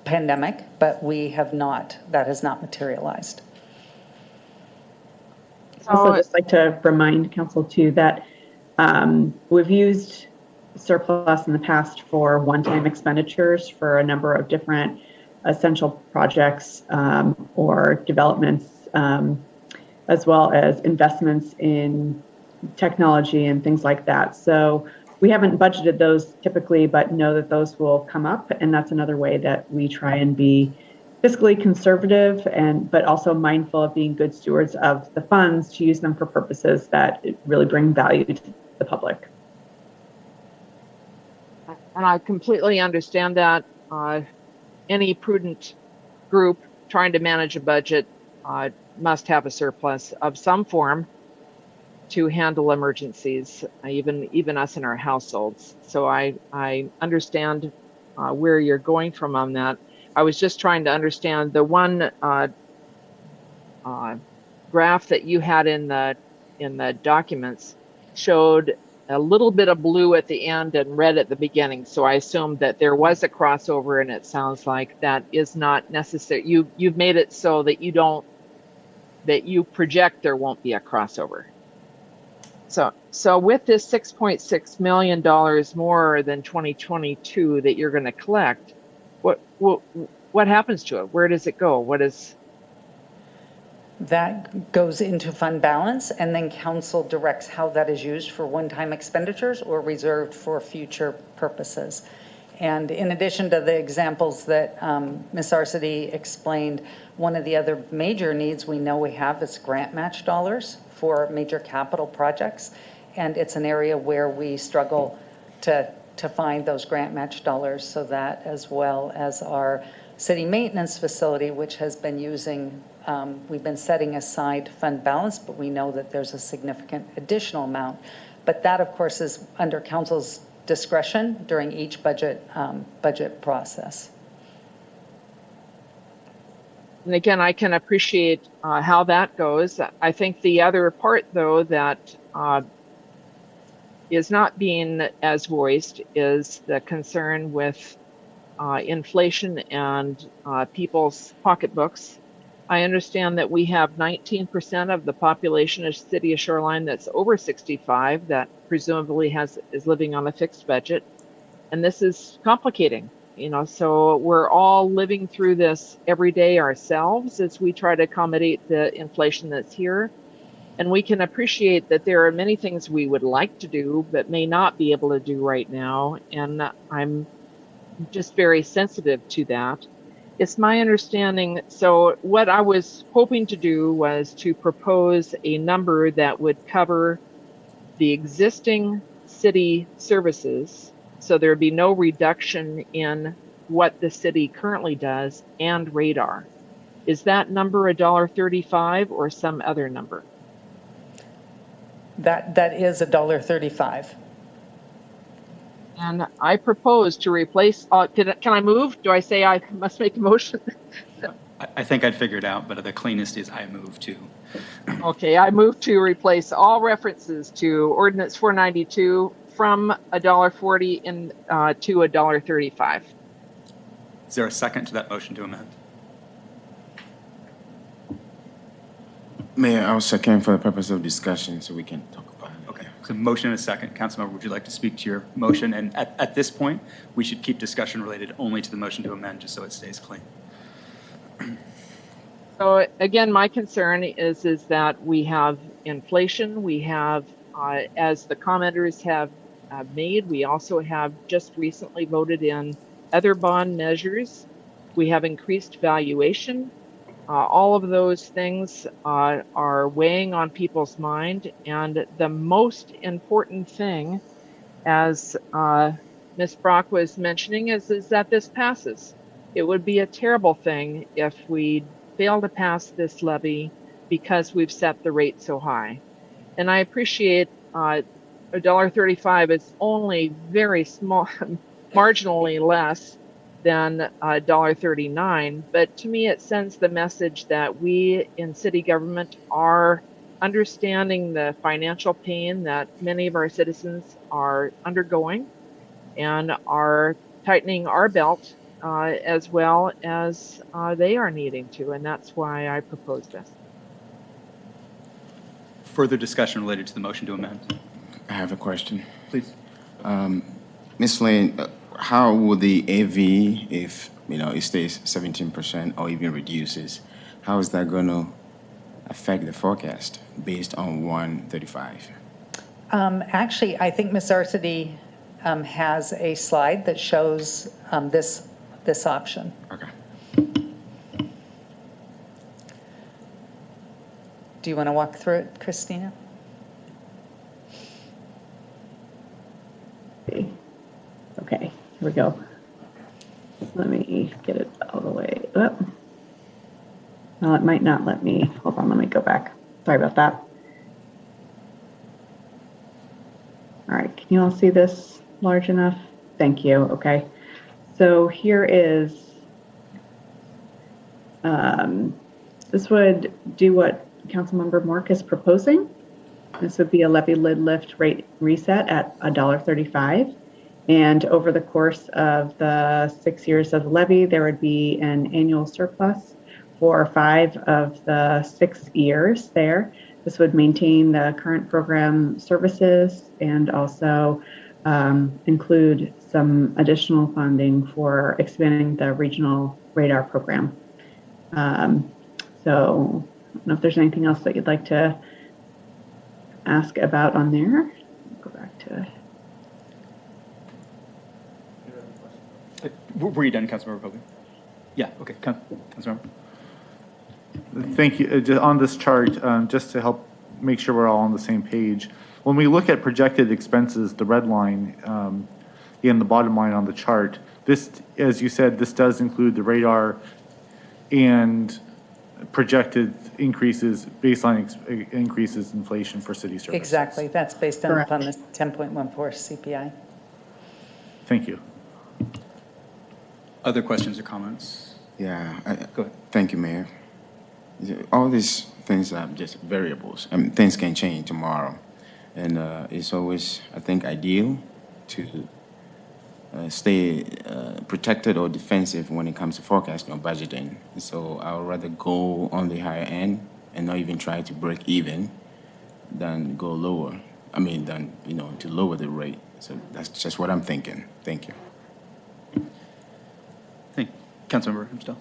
pandemic, but we have not. That has not materialized. I'd also just like to remind council too that we've used surplus in the past for one-time expenditures for a number of different essential projects or developments, as well as investments in technology and things like that. So we haven't budgeted those typically, but know that those will come up. And that's another way that we try and be fiscally conservative, but also mindful of being good stewards of the funds to use them for purposes that really bring value to the public. And I completely understand that. Any prudent group trying to manage a budget must have a surplus of some form to handle emergencies, even us in our households. So I understand where you're going from on that. I was just trying to understand the one graph that you had in the documents showed a little bit of blue at the end and red at the beginning. So I assumed that there was a crossover, and it sounds like that is not necessary. You've made it so that you project there won't be a crossover. So with this $6.6 million more than 2022 that you're going to collect, what happens to it? Where does it go? That goes into fund balance, and then council directs how that is used for one-time expenditures or reserved for future purposes. And in addition to the examples that Ms. Arsity explained, one of the other major needs we know we have is grant match dollars for major capital projects. And it's an area where we struggle to find those grant match dollars, so that, as well as our city maintenance facility, which has been using, we've been setting aside fund balance, but we know that there's a significant additional amount. But that, of course, is under council's discretion during each budget process. And again, I can appreciate how that goes. I think the other part, though, that is not being as voiced is the concern with inflation and people's pocketbooks. I understand that we have 19% of the population of City of Shoreline that's over 65 that presumably is living on a fixed budget. And this is complicating, so we're all living through this every day ourselves as we try to accommodate the inflation that's here. And we can appreciate that there are many things we would like to do, but may not be able to do right now. And I'm just very sensitive to that. It's my understanding. So what I was hoping to do was to propose a number that would cover the existing city services. So there'd be no reduction in what the city currently does and radar. Is that number $1.35 or some other number? That is $1.35. And I propose to replace, can I move? Do I say I must make a motion? I think I'd figure it out, but the cleanest is I move to. Okay, I move to replace all references to Ordinance 492 from $1.40 to $1.35. Is there a second to that motion to amend? Mayor, I'll second for the purpose of discussion so we can talk about it. Okay, so motion and a second. Councilmember, would you like to speak to your motion? And at this point, we should keep discussion related only to the motion to amend, just so it stays clean. So again, my concern is that we have inflation. We have, as the commenters have made, we also have just recently voted in other bond measures. We have increased valuation. All of those things are weighing on people's mind. And the most important thing, as Ms. Brock was mentioning, is that this passes. It would be a terrible thing if we fail to pass this levy because we've set the rate so high. And I appreciate $1.35 is only very small, marginally less than $1.39, but to me it sends the message that we in city government are understanding the financial pain that many of our citizens are undergoing and are tightening our belt as well as they are needing to, and that's why I propose this. Further discussion related to the motion to amend? I have a question. Please. Ms. Lane, how will the AV, if it stays 17% or even reduces, how is that going to affect the forecast based on 135? Actually, I think Ms. Arsity has a slide that shows this option. Okay. Do you want to walk through it, Christina? Okay, here we go. Let me get it all the way up. Well, it might not let me. Hold on, let me go back. Sorry about that. All right, can you all see this large enough? Thank you. Okay, so here is This would do what Councilmember Mork is proposing. This would be a levy lid lift rate reset at $1.35. And over the course of the 6 years of the levy, there would be an annual surplus for 5 of the 6 years there. This would maintain the current program services and also include some additional funding for expanding the regional radar program. So I don't know if there's anything else that you'd like to ask about on there. Go back to it. Were you done, Councilmember Pope? Yeah, okay, Councilmember. Thank you. Just on this chart, just to help make sure we're all on the same page, when we look at projected expenses, the red line and the bottom line on the chart, this, as you said, this does include the radar and projected increases, baseline increases, inflation for city services. Exactly. That's based on the 10.14 CPI. Thank you. Other questions or comments? Yeah. Go ahead. Thank you, Mayor. All these things are just variables. I mean, things can change tomorrow. And it's always, I think, ideal to stay protected or defensive when it comes to forecasting or budgeting. So I would rather go on the higher end and not even try to break even than go lower. I mean, than, to lower the rate. So that's just what I'm thinking. Thank you. Thank you. Councilmember Hempstead.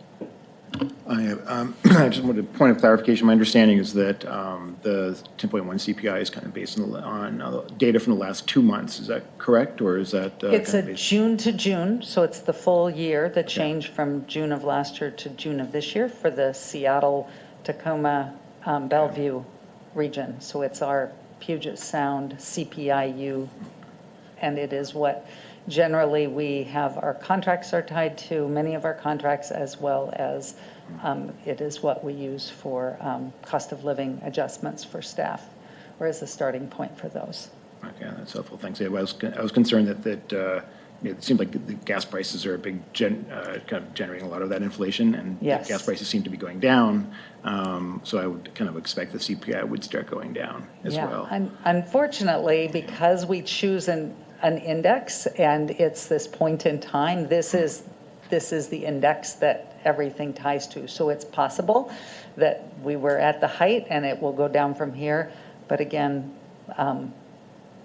I just wanted a point of clarification. My understanding is that the 10.1 CPI is kind of based on data from the last 2 months. Is that correct, or is that? It's a June to June, so it's the full year. The change from June of last year to June of this year for the Seattle, Tacoma, Bellevue region. So it's our Puget Sound CPIU, and it is what generally we have our contracts are tied to, many of our contracts, as well as it is what we use for cost of living adjustments for staff, or as a starting point for those. Okay, that's helpful. Thanks. I was concerned that it seemed like the gas prices are a big kind of generating a lot of that inflation, and yes, gas prices seem to be going down. So I would kind of expect the CPI would start going down as well. Unfortunately, because we choose an index and it's this point in time, this is the index that everything ties to. So it's possible that we were at the height and it will go down from here. But again,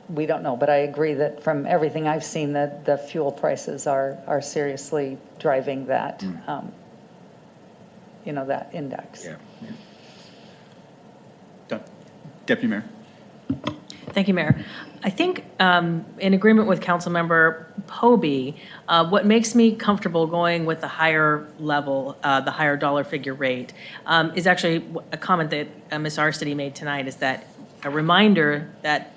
we don't know. But I agree that from everything I've seen, that the fuel prices are seriously driving that, that index. Yeah. Deputy Mayor. Thank you, Mayor. I think in agreement with Councilmember Pobey, what makes me comfortable going with the higher level, the higher dollar figure rate, is actually a comment that Ms. Arcity made tonight, is that a reminder that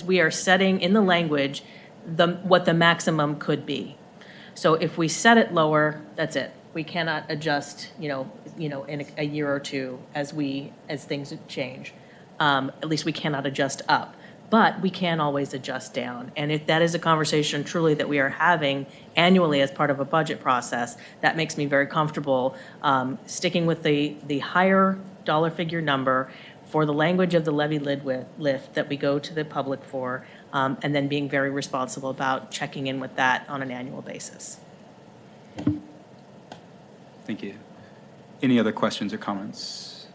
we are setting in the language what the maximum could be. So if we set it lower, that's it. We cannot adjust, in a year or two as things change. At least we cannot adjust up. But we can always adjust down. And if that is a conversation truly that we are having annually as part of a budget process, that makes me very comfortable sticking with the higher dollar figure number for the language of the levy lid lift that we go to the public for, and then being very responsible about checking in with that on an annual basis. Thank you. Any other questions or comments?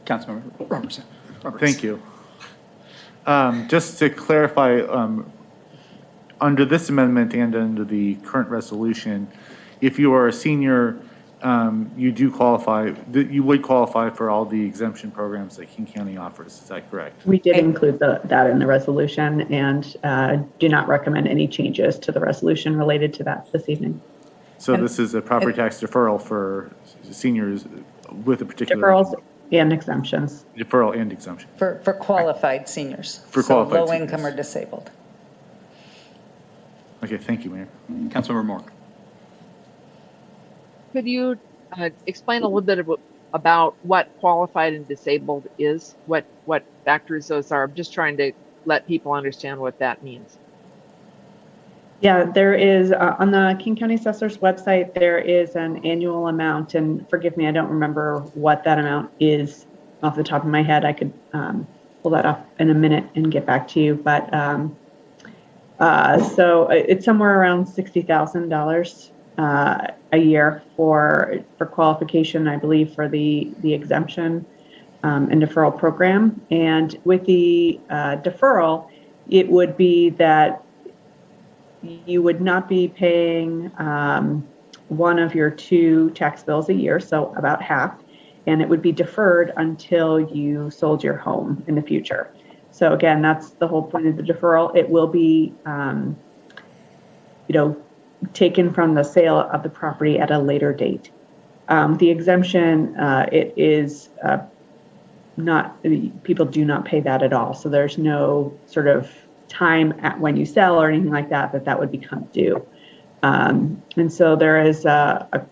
Councilmember Roberts. Thank you. Just to clarify, under this amendment and under the current resolution, if you are a senior, you would qualify for all the exemption programs that King County offers. Is that correct? We did include that in the resolution and do not recommend any changes to the resolution related to that this evening. So this is a property tax deferral for seniors with a particular... Deferrals and exemptions. Deferral and exemption. For qualified seniors. For qualified low seniors. income or disabled. Okay, thank you, Mayor. Councilmember Mork. Could you explain a little bit about what qualified and disabled is? What factors those are? I'm just trying to let people understand what that means. Yeah, there is, on the King County Assessor's website, there is an annual amount, and forgive me, I don't remember what that amount is off the top of my head. I could pull that up in a minute and get back to you, but so it's somewhere around $60,000 a year for qualification, I believe, for the exemption and deferral program. And with the deferral, it would be that you would not be paying one of your 2 tax bills a year, so about half, and it would be deferred until you sold your home in the future. So again, that's the whole point of the deferral. It will be, taken from the sale of the property at a later date. The exemption, it is not, people do not pay that at all. So there's no sort of time at when you sell or anything like that, that would become due. And so there is a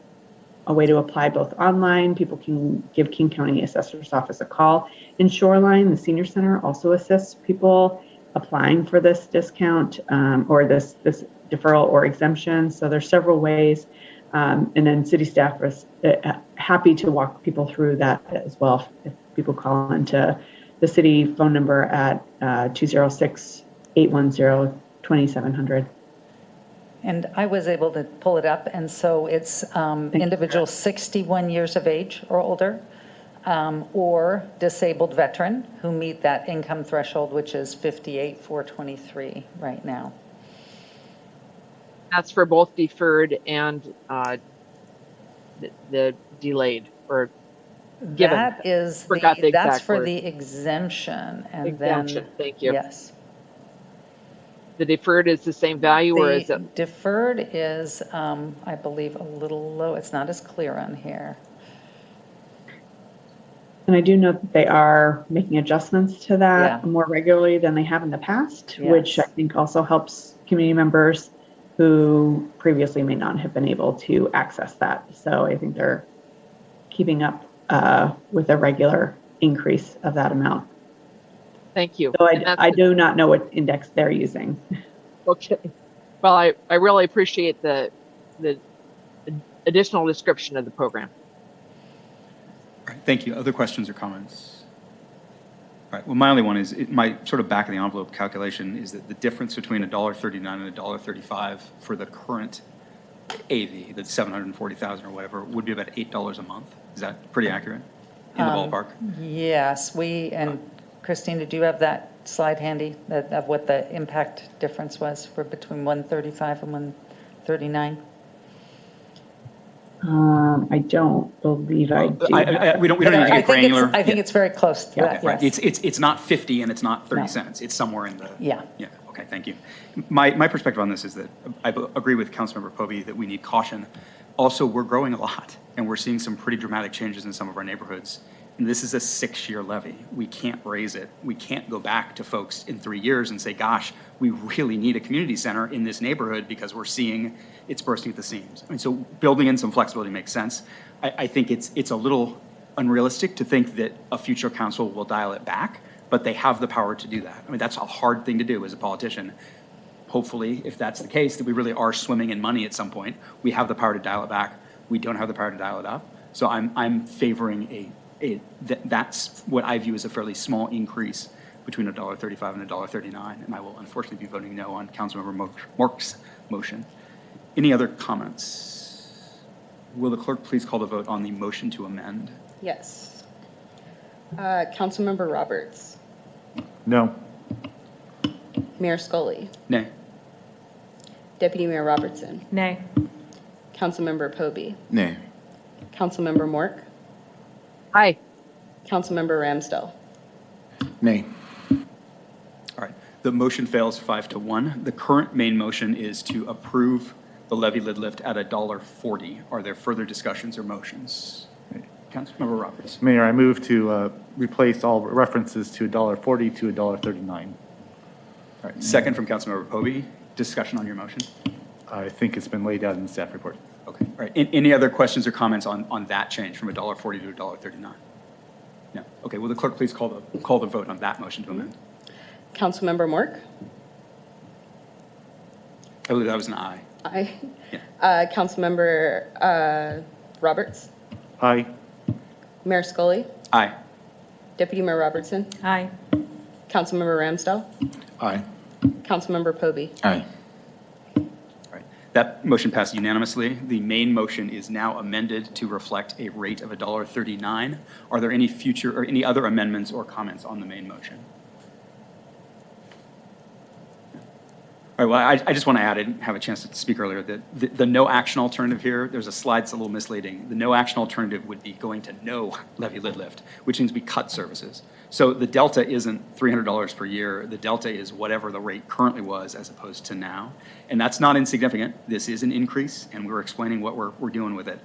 way to apply both online. People can give King County Assessor's Office a call. In Shoreline, the Senior Center also assists people applying for this discount or this deferral or exemption. So there's several ways. And then city staff is happy to walk people through that as well. If people call into the city phone number at 206-810-2700. And I was able to pull it up, and so it's individuals 61 years of age or older, or disabled veteran who meet that income threshold, which is 58,423 right now. That's for both deferred and the delayed or given. That is that's for the exemption, and exemption. Then thank you. Yes. The deferred is the same value, or is it? Deferred is, I believe, a little low. It's not as clear on here. And I do know that they are making adjustments to that more regularly than they have in the past, which I think also helps community members who previously may not have been able to access that. So I think they're keeping up with a regular increase of that amount. Thank you. So I do not know what index they're using. Okay. Well, I really appreciate the additional description of the program. All right, thank you. Other questions or comments? All right, well, my only one is, my sort of back of the envelope calculation is that the difference between $1.39 and $1.35 for the current AV, that's 740,000 or whatever, would be about $8 a month. Is that pretty accurate in the ballpark? Yes, and Christina, do you have that slide handy of what the impact difference was for between 135 and 139? I don't believe I do. We don't need to get granular. I think it's very close to that. Right. Yes. It's not 50 and it's not 30 cents. It's somewhere in the. Yeah. Yeah. Okay. Thank you. My perspective on this is that I agree with Councilmember Povey that we need caution. Also, we're growing a lot and we're seeing some pretty dramatic changes in some of our neighborhoods. And this is a 6-year levy. We can't raise it. We can't go back to folks in 3 years and say, gosh, we really need a community center in this neighborhood because we're seeing it's bursting at the seams. I mean, so building in some flexibility makes sense. I think it's a little unrealistic to think that a future council will dial it back, but they have the power to do that. I mean, that's a hard thing to do as a politician. Hopefully, if that's the case, that we really are swimming in money at some point, we have the power to dial it back. We don't have the power to dial it up. So I'm favoring that's what I view as a fairly small increase between $1.35 and $1.39, and I will unfortunately be voting no on Councilmember Mork's motion. Any other comments? Will the clerk please call the vote on the motion to amend? Yes. Councilmember Roberts. No. Mayor Scully. Nay. Deputy Mayor Robertson. Nay. Councilmember Povey. Nay. Councilmember Mork. Aye. Councilmember Ramsdell. Nay. All right. The motion fails 5-1. The current main motion is to approve the levy lid lift at $1.40. Are there further discussions or motions? Councilmember Roberts. Mayor, I move to replace all references to $1.40 to $1.39. All right. Second from Councilmember Povey. Discussion on your motion? I think it's been laid out in the staff report. Okay. All right. Any other questions or comments on that change from $1.40 to $1.39? No. Okay. Will the clerk please call the vote on that motion to amend? Councilmember Mork. I believe that was an aye. Aye. Yeah. Councilmember Roberts, Aye. Mayor Scully, Aye. Deputy Mayor Robertson, Aye. Councilmember Ramsdell, Aye. Councilmember Poby. Aye. That motion passed unanimously. The main motion is now amended to reflect a rate of $1.39. Are there any future or any other amendments or comments on the main motion? All right, well, I just want to add, I didn't have a chance to speak earlier, that the no action alternative here, there's a slide that's a little misleading. The no action alternative would be going to no levy lid lift, which means we cut services. So the delta isn't $300 per year. The delta is whatever the rate currently was as opposed to now. And that's not insignificant. This is an increase, and we're explaining what we're doing with it.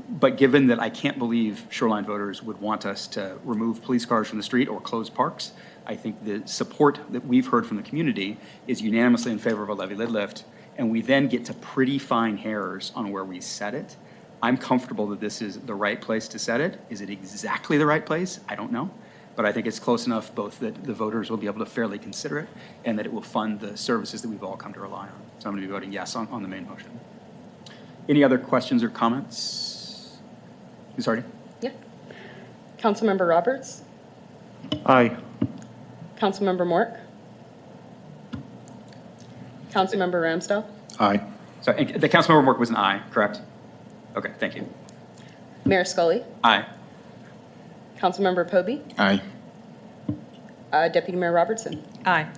But given that I can't believe Shoreline voters would want us to remove police cars from the street or close parks, I think the support that we've heard from the community is unanimously in favor of a levy lid lift, and we then get to pretty fine hairs on where we set it. I'm comfortable that this is the right place to set it. Is it exactly the right place? I don't know. But I think it's close enough both that the voters will be able to fairly consider it and that it will fund the services that we've all come to rely on. So I'm going to be voting yes on the main motion. Any other questions or comments? Ms. Hardy? Yep. Councilmember Roberts, Aye. Councilmember Mork, Councilmember Ramsdell, Aye. So the Councilmember Mork was an aye, correct? Okay, thank you. Mayor Scully, Aye. Councilmember Poby, Aye. Deputy Mayor Robertson. Aye.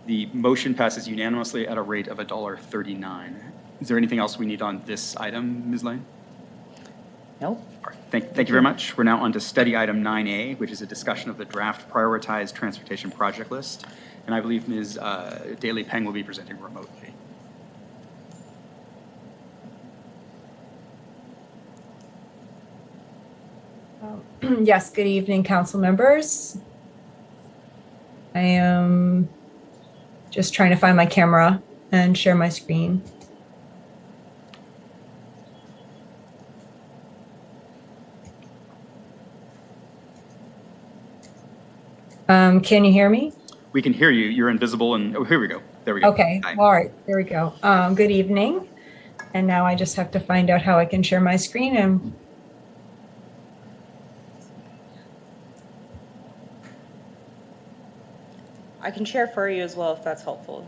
The motion passes unanimously at a rate of $1.39. Is there anything else we need on this item, Ms. Lane? Nope. All right, thank you very much. We're now on to study item 9A, which is a discussion of the draft prioritized transportation project list. And I believe Ms. Daly Peng will be presenting remotely. Yes, good evening, council members. I am just trying to find my camera and share my screen. Can you hear me? We can hear you. You're invisible, and oh, here we go. There we go. Okay, Hi. all right, there we go. Good evening. And now I just have to find out how I can share my screen and I can share for you as well if that's helpful.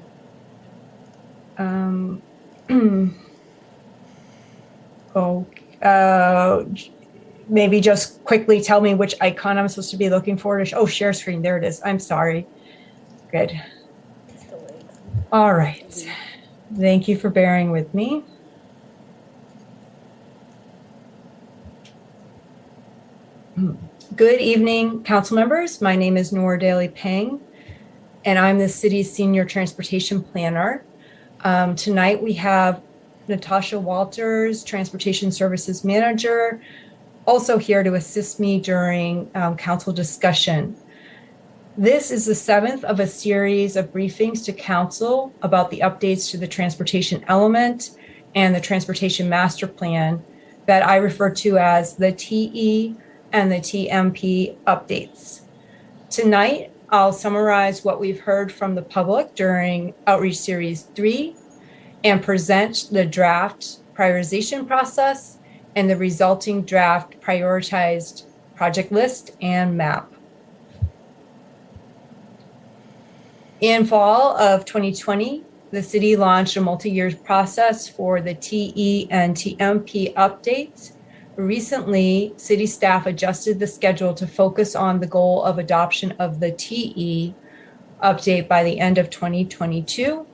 Maybe just quickly tell me which icon I'm supposed to be looking for. Oh, share screen. There it is. I'm sorry. Good. All right. Thank you for bearing with me. Good evening, council members. My name is Nora Daly Peng, and I'm the city's senior transportation planner. Tonight we have Natasha Walters, transportation services manager, also here to assist me during council discussion. This is the 7th of a series of briefings to council about the updates to the transportation element and the transportation master plan that I refer to as the TE and the TMP updates. Tonight, I'll summarize what we've heard from the public during Outreach Series 3 and present the draft prioritization process and the resulting draft prioritized project list and map. In fall of 2020, the city launched a multi-year process for the TE and TMP updates. Recently, city staff adjusted the schedule to focus on the goal of adoption of the TE update by the end of 2022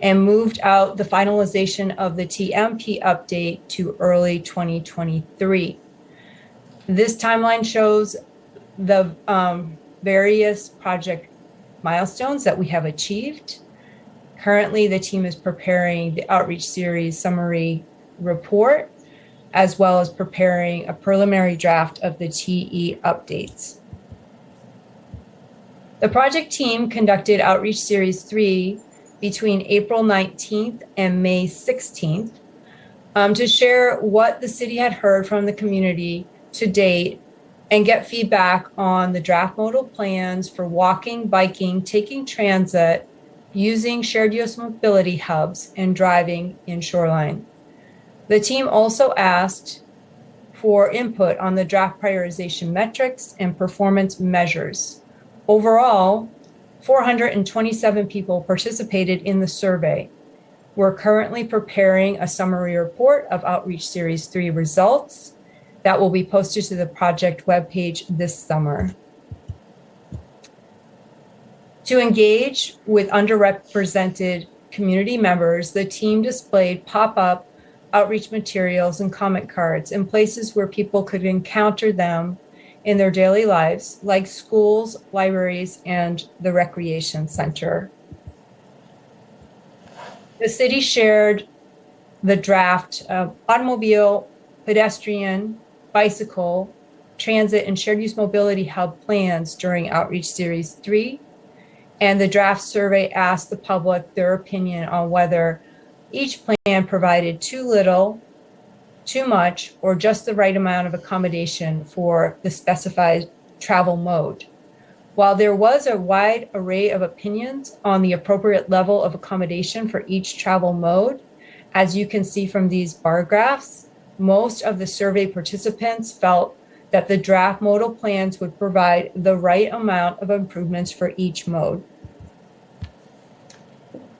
and moved out the finalization of the TMP update to early 2023. This timeline shows the various project milestones that we have achieved. Currently, the team is preparing the Outreach Series summary report, as well as preparing a preliminary draft of the TE updates. The project team conducted Outreach Series 3 between April 19th and May 16th to share what the city had heard from the community to date and get feedback on the draft modal plans for walking, biking, taking transit, using shared use mobility hubs and driving in Shoreline. The team also asked for input on the draft prioritization metrics and performance measures. Overall, 427 people participated in the survey. We're currently preparing a summary report of Outreach Series 3 results that will be posted to the project webpage this summer. To engage with underrepresented community members, the team displayed pop-up outreach materials and comment cards in places where people could encounter them in their daily lives, like schools, libraries, and the recreation center. The city shared the draft of automobile, pedestrian, bicycle, transit, and shared use mobility hub plans during Outreach Series 3. And the draft survey asked the public their opinion on whether each plan provided too little, too much, or just the right amount of accommodation for the specified travel mode. While there was a wide array of opinions on the appropriate level of accommodation for each travel mode, as you can see from these bar graphs, most of the survey participants felt that the draft modal plans would provide the right amount of improvements for each mode.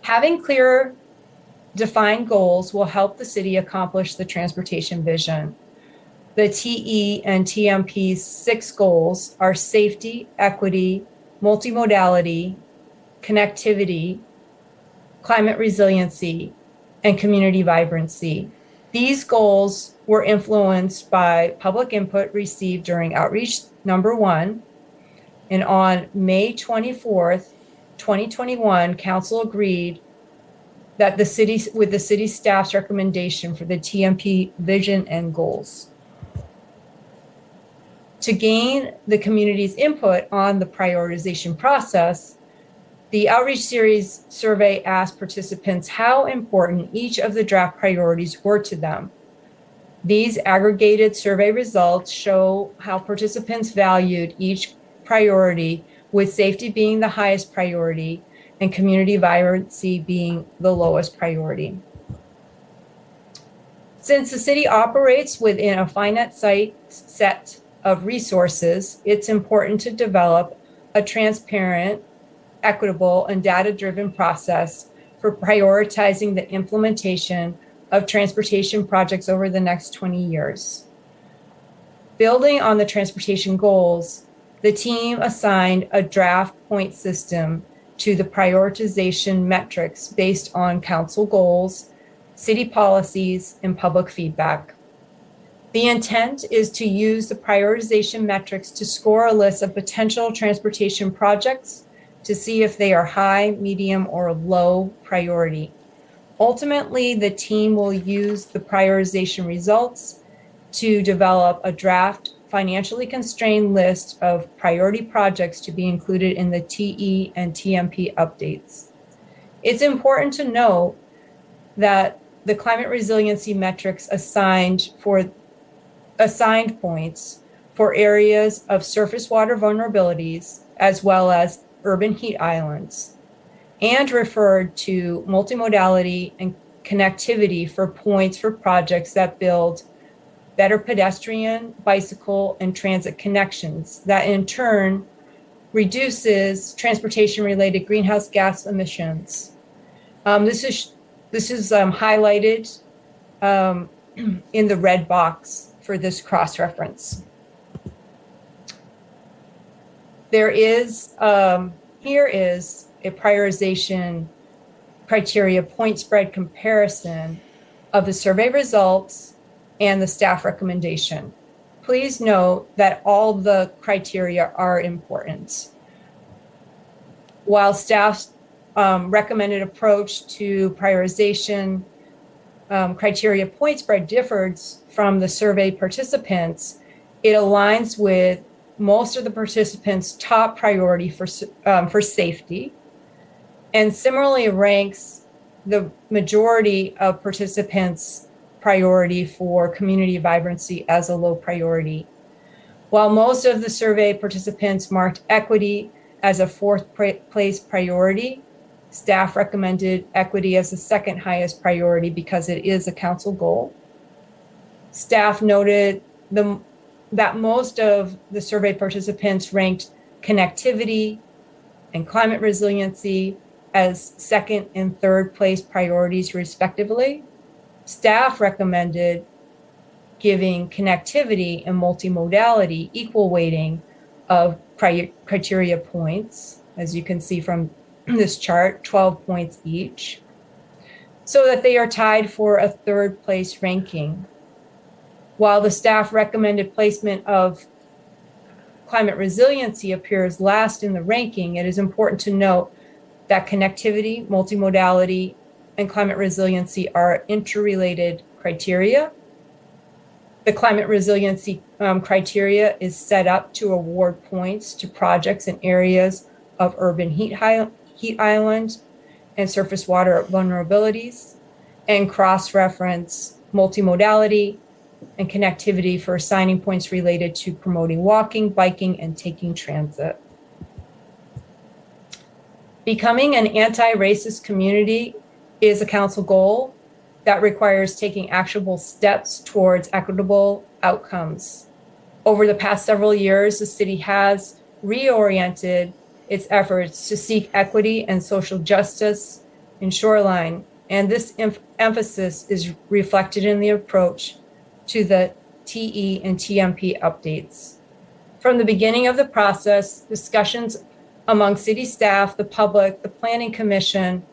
Having clear, defined goals will help the city accomplish the transportation vision. The TE and TMP's 6 goals are safety, equity, multimodality, connectivity, climate resiliency, and community vibrancy. These goals were influenced by public input received during Outreach number 1, and on May 24th, 2021, Council agreed that the city staff's recommendation for the TMP vision and goals. To gain the community's input on the prioritization process, the Outreach Series survey asked participants how important each of the draft priorities were to them. These aggregated survey results show how participants valued each priority, with safety being the highest priority and community vibrancy being the lowest priority. Since the city operates within a finite set of resources, it's important to develop a transparent, equitable, and data-driven process for prioritizing the implementation of transportation projects over the next 20 years. Building on the transportation goals, the team assigned a draft point system to the prioritization metrics based on council goals, city policies, and public feedback. The intent is to use the prioritization metrics to score a list of potential transportation projects to see if they are high, medium, or low priority. Ultimately, the team will use the prioritization results to develop a draft financially constrained list of priority projects to be included in the TE and TMP updates. It's important to note that the climate resiliency metrics assigned points for areas of surface water vulnerabilities, as well as urban heat islands, and referred to multimodality and connectivity for points for projects that build better pedestrian, bicycle, and transit connections that in turn reduces transportation-related greenhouse gas emissions. This is highlighted in the red box for this cross-reference. Here is a prioritization criteria point spread comparison of the survey results and the staff recommendation. Please note that all the criteria are important. While staff's recommended approach to prioritization criteria point spread differs from the survey participants, it aligns with most of the participants' top priority for safety, and similarly ranks the majority of participants' priority for community vibrancy as a low priority. While most of the survey participants marked equity as a 4th place priority, Staff recommended equity as the second highest priority because it is a council goal. Staff noted that most of the survey participants ranked connectivity and climate resiliency as second and third place priorities, respectively. Staff recommended giving connectivity and multimodality equal weighting of criteria points, as you can see from this chart, 12 points each, so that they are tied for a third place ranking. While the staff recommended placement of climate resiliency appears last in the ranking, it is important to note that connectivity, multimodality, and climate resiliency are interrelated criteria. The climate resiliency criteria is set up to award points to projects in areas of urban heat island and surface water vulnerabilities, and cross-reference multimodality and connectivity for assigning points related to promoting walking, biking, and taking transit. Becoming an anti-racist community is a council goal that requires taking actionable steps towards equitable outcomes. Over the past several years, the city has reoriented its efforts to seek equity and social justice in Shoreline, and this emphasis is reflected in the approach to the TE and TMP updates. From the beginning of the process, discussions among city staff, the public, the Planning Commission,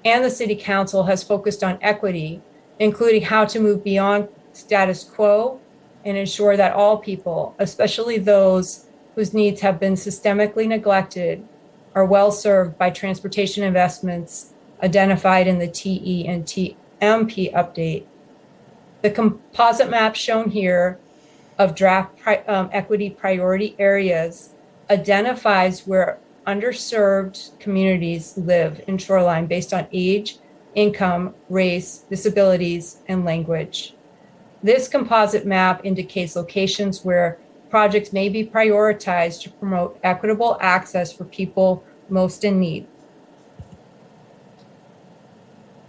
and the City Council has focused on equity, including how to move beyond status quo and ensure that all people, especially those whose needs have been systemically neglected, are well served by transportation investments identified in the TE and TMP update. The composite map shown here of draft equity priority areas identifies where underserved communities live in Shoreline based on age, income, race, disabilities, and language. This composite map indicates locations where projects may be prioritized to promote equitable access for people most in need.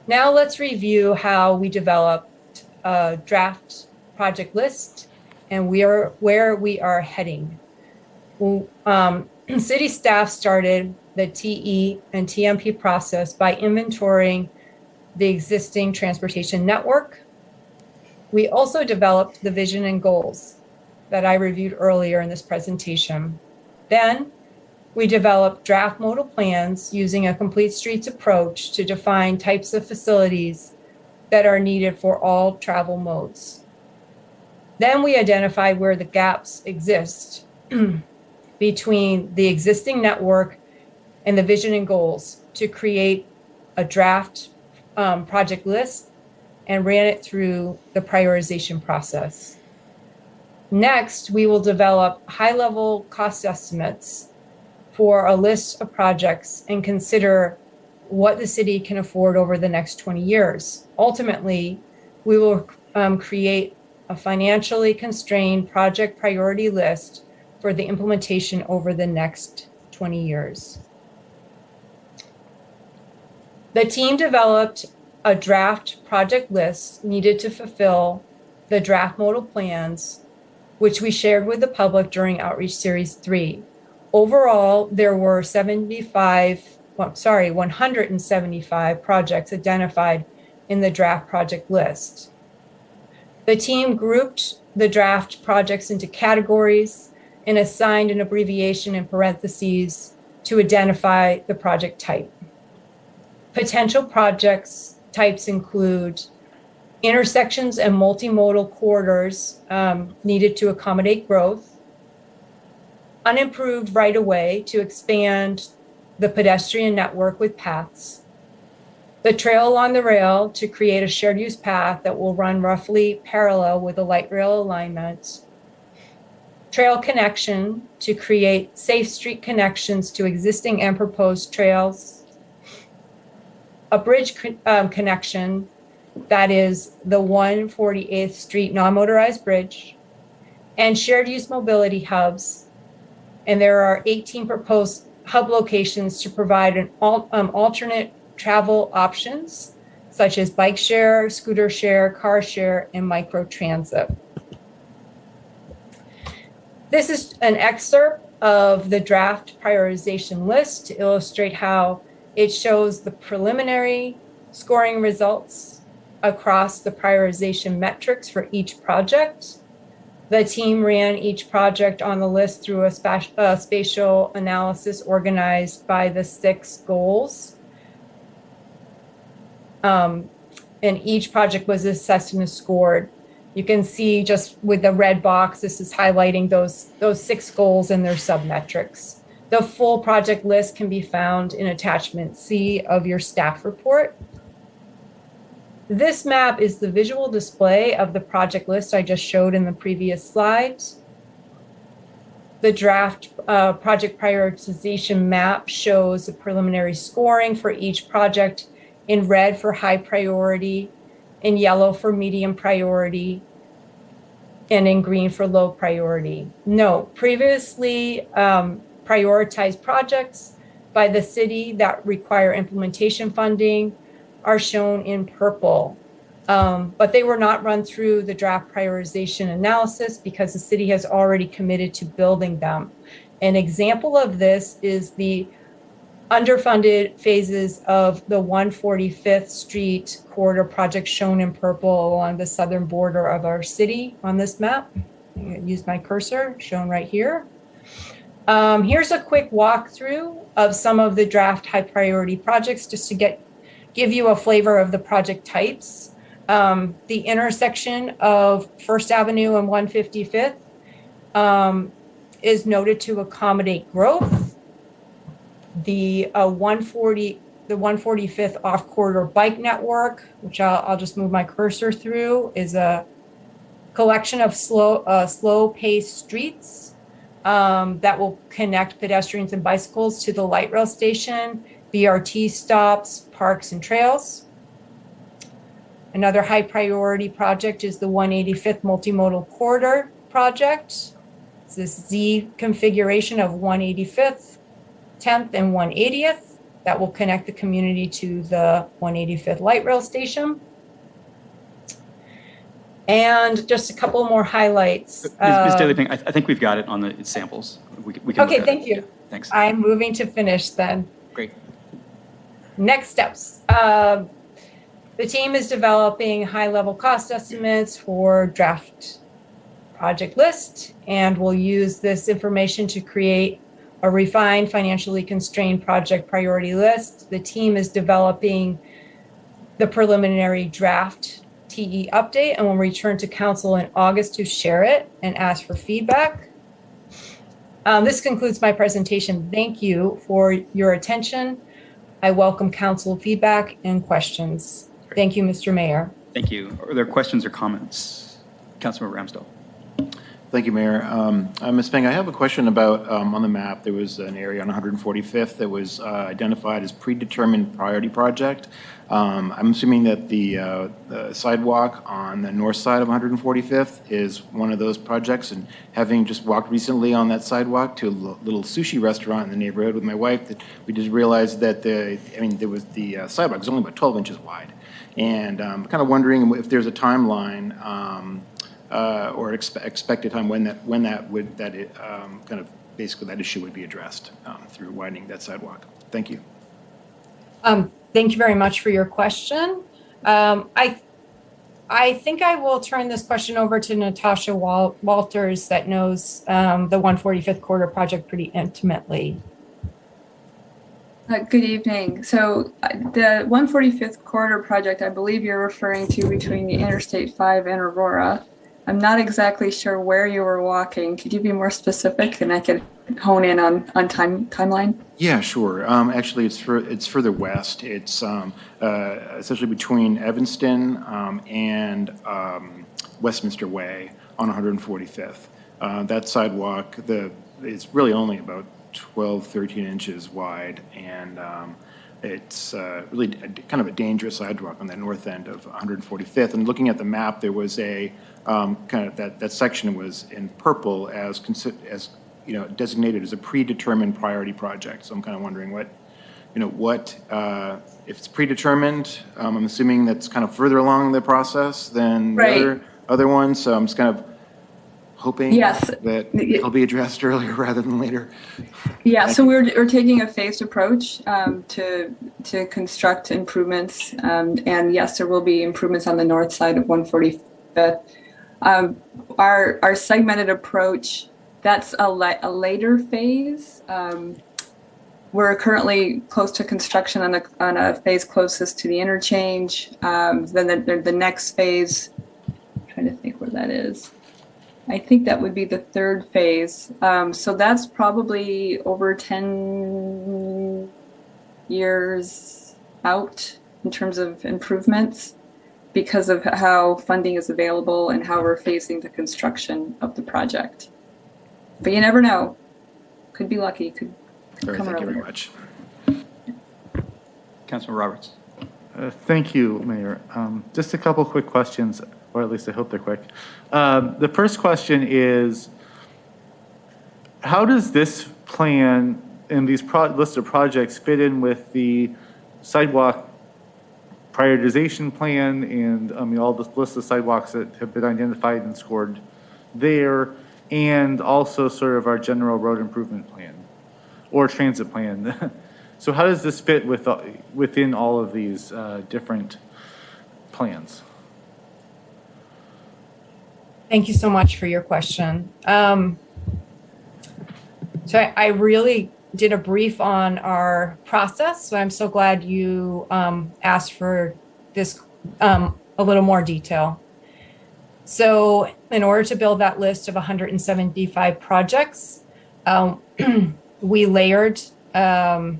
Now let's review how we developed a draft project list and where we are heading. City staff started the TE and TMP process by inventorying the existing transportation network. We also developed the vision and goals that I reviewed earlier in this presentation. Then we developed draft modal plans using a complete streets approach to define types of facilities that are needed for all travel modes. Then we identified where the gaps exist between the existing network and the vision and goals to create a draft project list and ran it through the prioritization process. Next, we will develop high-level cost estimates for a list of projects and consider what the city can afford over the next 20 years. Ultimately, we will create a financially constrained project priority list for the implementation over the next 20 years. The team developed a draft project list needed to fulfill the draft modal plans, which we shared with the public during Outreach Series 3. Overall, there were 175 projects identified in the draft project list. The team grouped the draft projects into categories and assigned an abbreviation in parentheses to identify the project type. Potential projects types include intersections and multimodal corridors needed to accommodate growth, unimproved right-of-way to expand the pedestrian network with paths, the trail along the rail to create a shared use path that will run roughly parallel with a light rail alignment, trail connection to create safe street connections to existing and proposed trails, a bridge connection that is the 148th Street non-motorized bridge, and shared use mobility hubs. And there are 18 proposed hub locations to provide alternate travel options, such as bike share, scooter share, car share, and micro transit. This is an excerpt of the draft prioritization list to illustrate how it shows the preliminary scoring results across the prioritization metrics for each project. The team ran each project on the list through a spatial analysis organized by the 6 goals. And each project was assessed and scored. You can see just with the red box, this is highlighting those 6 goals and their submetrics. The full project list can be found in attachment C of your staff report. This map is the visual display of the project list I just showed in the previous slides. The draft project prioritization map shows the preliminary scoring for each project in red for high priority, in yellow for medium priority, and in green for low priority. Note, previously prioritized projects by the city that require implementation funding are shown in purple, but they were not run through the draft prioritization analysis because the city has already committed to building them. An example of this is the underfunded phases of the 145th Street corridor project shown in purple along the southern border of our city on this map. Use my cursor, shown right here. Here's a quick walkthrough of some of the draft high priority projects just to give you a flavor of the project types. The intersection of First Avenue and 155th is noted to accommodate growth. The 145th off-corridor bike network, which I'll just move my cursor through, is a collection of slow-paced streets that will connect pedestrians and bicycles to the light rail station, BRT stops, parks, and trails. Another high priority project is the 185th Multimodal Corridor project. It's this Z configuration of 185th, 10th, and 180th that will connect the community to the 185th light rail station. And just a couple more highlights. Ms. Daly-Ping, I think we've got it on the samples. We can okay, thank you. Yeah, thanks. I'm moving to finish then. Great. Next steps. The team is developing high-level cost estimates for draft project list, and we'll use this information to create a refined, financially constrained project priority list. The team is developing the preliminary draft TE update and will return to council in August to share it and ask for feedback. This concludes my presentation. Thank you for your attention. I welcome council feedback and questions. Thank you, Mr. Mayor. Thank you. Are there questions or comments? Councilmember Ramsdell. Thank you, Mayor. Ms. Peng, I have a question about, on the map, there was an area on 145th that was identified as predetermined priority project. I'm assuming that the sidewalk on the north side of 145th is one of those projects, and having just walked recently on that sidewalk to a little sushi restaurant in the neighborhood with my wife, that we just realized that the sidewalk was only about 12 inches wide. And I'm kind of wondering if there's a timeline or expected time when that kind of basically that issue would be addressed through widening that sidewalk. Thank you. Thank you very much for your question. I think I will turn this question over to Natasha Walters that knows the 145th Corridor project pretty intimately. Good evening. So the 145th Corridor project, I believe you're referring to between the Interstate 5 and Aurora. I'm not exactly sure where you were walking. Could you be more specific and I could hone in on timeline? Yeah, sure. Actually, it's further west. It's essentially between Evanston and Westminster Way on 145th. That sidewalk is really only about 12, 13 inches wide, and it's really kind of a dangerous sidewalk on the north end of 145th. And looking at the map, there was a kind of that section was in purple as designated as a predetermined priority project. So I'm kind of wondering what if it's predetermined, I'm assuming that's kind of further along the process than the other ones. So I'm just kind of hoping that it'll be addressed earlier rather than later. Yeah, so we're taking a phased approach to construct improvements, and yes, there will be improvements on the north side of 145th. Our segmented approach, that's a later phase. We're currently close to construction on a phase closest to the interchange. Then the next phase, I'm trying to think where that is. I think that would be the third phase. So that's probably over 10 years out in terms of improvements because of how funding is available and how we're phasing the construction of the project. But you never know. Could be lucky. Could come Thank you earlier. very much. Councilman Roberts. Thank you, Mayor. Just a couple quick questions, or at least I hope they're quick. The first question is, how does this plan and these list of projects fit in with the sidewalk prioritization plan and all the list of sidewalks that have been identified and scored there, and also sort of our general road improvement plan or transit plan? So how does this fit within all of these different plans? Thank you so much for your question. So I really did a brief on our process, so I'm so glad you asked for this a little more detail. So in order to build that list of 175 projects, we layered the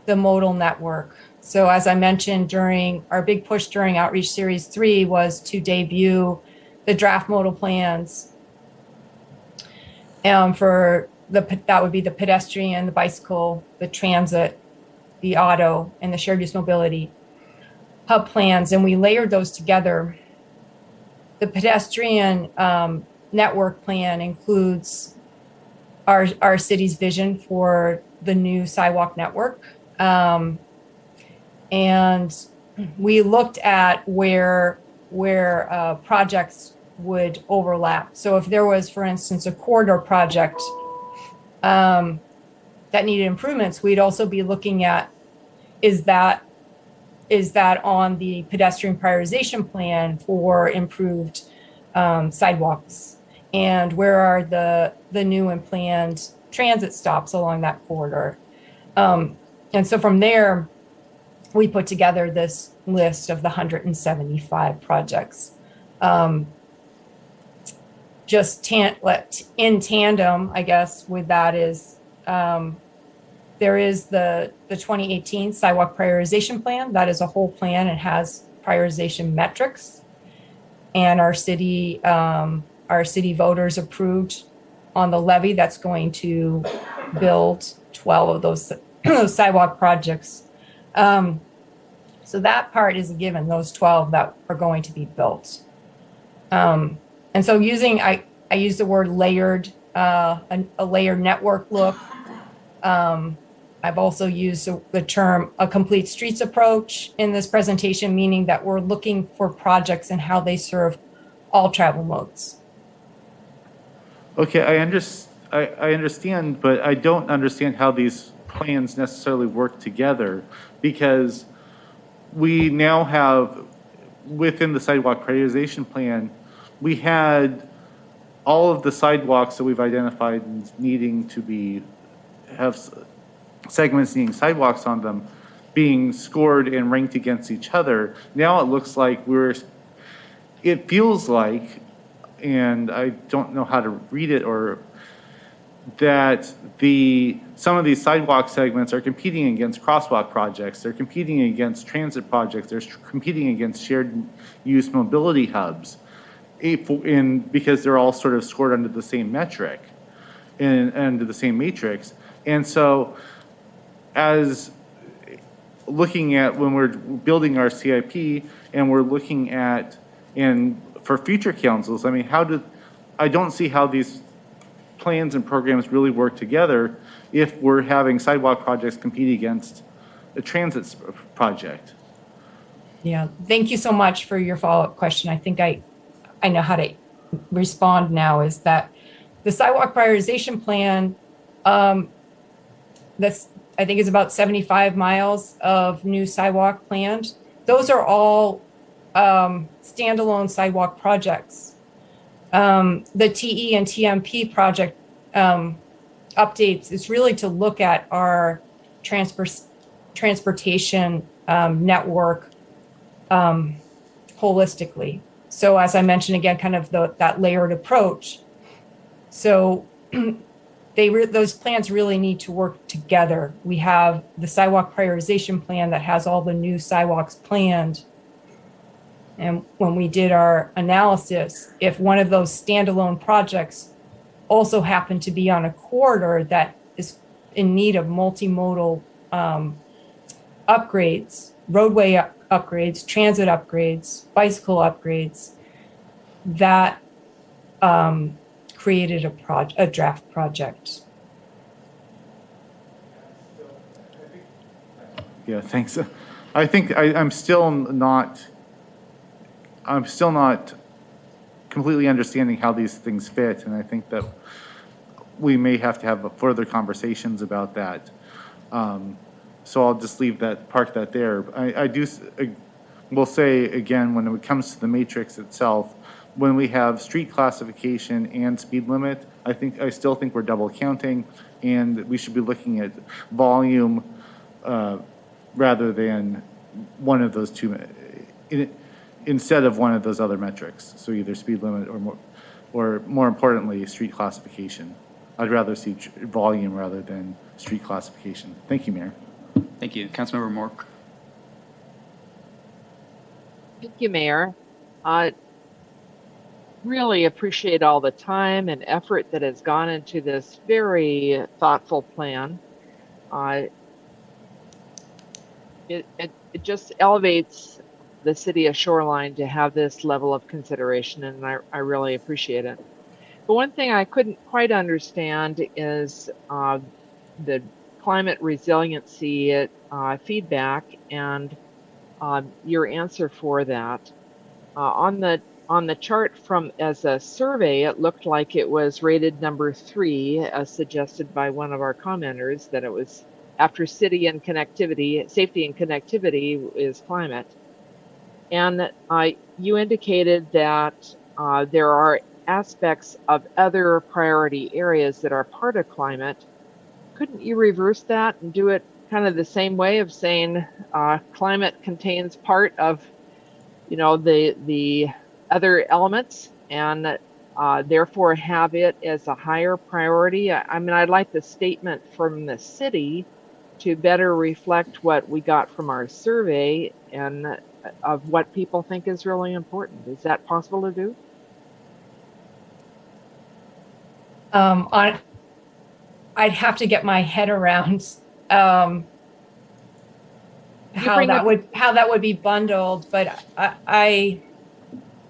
modal network. So as I mentioned, during our big push during Outreach Series 3 was to debut the draft modal plans for that would be the pedestrian, the bicycle, the transit, the auto, and the shared use mobility hub plans, and we layered those together. The pedestrian network plan includes our city's vision for the new sidewalk network. And we looked at where projects would overlap. So if there was, for instance, a corridor project that needed improvements, we'd also be looking at, is that on the pedestrian prioritization plan for improved sidewalks? And where are the new and planned transit stops along that corridor? And so from there, we put together this list of the 175 projects. Just in tandem, I guess, with that is there is the 2018 Sidewalk Prioritization Plan. That is a whole plan and has prioritization metrics. And our city voters approved on the levy that's going to build 12 of those sidewalk projects. So that part is a given, those 12 that are going to be built. And so I use the word layered, a layered network look. I've also used the term a complete streets approach in this presentation, meaning that we're looking for projects and how they serve all travel modes. Okay, I understand, but I don't understand how these plans necessarily work together, because we now have, within the sidewalk prioritization plan, we had all of the sidewalks that we've identified needing to have segments needing sidewalks on them being scored and ranked against each other. Now it looks like it feels like, and I don't know how to read it, or that some of these sidewalk segments are competing against crosswalk projects, they're competing against transit projects, they're competing against shared use mobility hubs, because they're all sort of scored under the same metric and under the same matrix. And so as looking at when we're building our CIP and we're looking at, and for future councils, I mean, I don't see how these plans and programs really work together if we're having sidewalk projects compete against a transit project. Yeah, thank you so much for your follow-up question. I think I know how to respond now, is that the sidewalk prioritization plan, that's, I think is about 75 miles of new sidewalk planned. Those are all standalone sidewalk projects. The TE and TMP project updates is really to look at our transportation network holistically. So as I mentioned again, kind of that layered approach. So those plans really need to work together. We have the sidewalk prioritization plan that has all the new sidewalks planned. And when we did our analysis, if one of those standalone projects also happened to be on a corridor that is in need of multimodal upgrades, roadway upgrades, transit upgrades, bicycle upgrades, that created a draft project. Yeah, thanks. I think I'm still not completely understanding how these things fit, and I think that we may have to have further conversations about that. So I'll just park that there. I will say again, when it comes to the matrix itself, when we have street classification and speed limit, I still think we're double counting, and we should be looking at volume rather than one of those two, instead of one of those other metrics. So either speed limit or more importantly, street classification. I'd rather see volume rather than street classification. Thank you, Mayor. Thank you. Councilmember Mork. Thank you, Mayor. Really appreciate all the time and effort that has gone into this very thoughtful plan. It just elevates the city of Shoreline to have this level of consideration, and I really appreciate it. But one thing I couldn't quite understand is the climate resiliency feedback and your answer for that. On the chart as a survey, it looked like it was rated number 3, as suggested by one of our commenters, that it was after city and connectivity, safety and connectivity is climate. And you indicated that there are aspects of other priority areas that are part of climate. Couldn't you reverse that and do it kind of the same way of saying climate contains part of, the other elements, and therefore have it as a higher priority? I mean, I'd like the statement from the city to better reflect what we got from our survey and of what people think is really important. Is that possible to do? I'd have to get my head around how that would be bundled, but I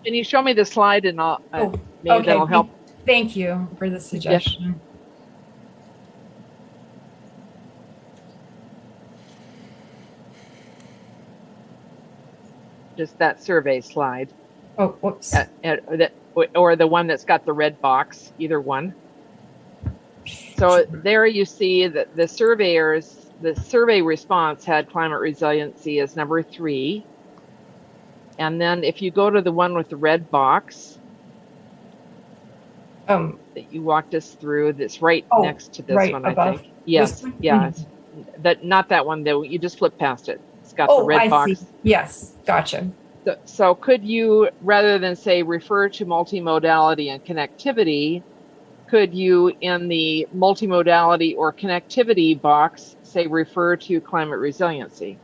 Can you show me the slide and maybe that'll help? Thank you for the suggestion. Just that survey slide. Oh, whoops. Or the one that's got the red box, either one. So there you see that the survey response had climate resiliency as number 3. And then if you go to the one with the red box that you walked us through, that's right next to this right one, above. I think. Yes, yes. Not that one, though. You just flip past it. It's got the red box. See. Yes, gotcha. So could you, rather than say refer to multimodality and connectivity, could you, in the multimodality or connectivity box, say refer to climate resiliency?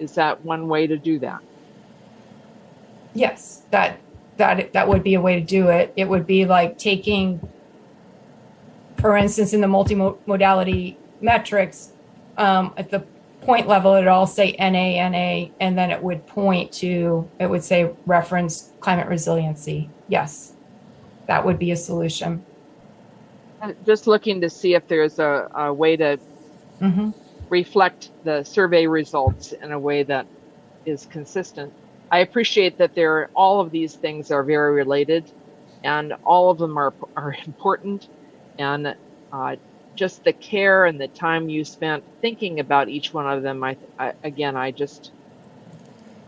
Is that one way to do that? Yes, that would be a way to do it. It would be like taking, for instance, in the multimodality metrics, at the point level, it'd all say NA, and then it would say reference climate resiliency. Yes, that would be a solution. Just looking to see if there's a way to reflect the survey results in a way that is consistent. I appreciate that all of these things are very related, and all of them are important, and just the care and the time you spent thinking about each one of them.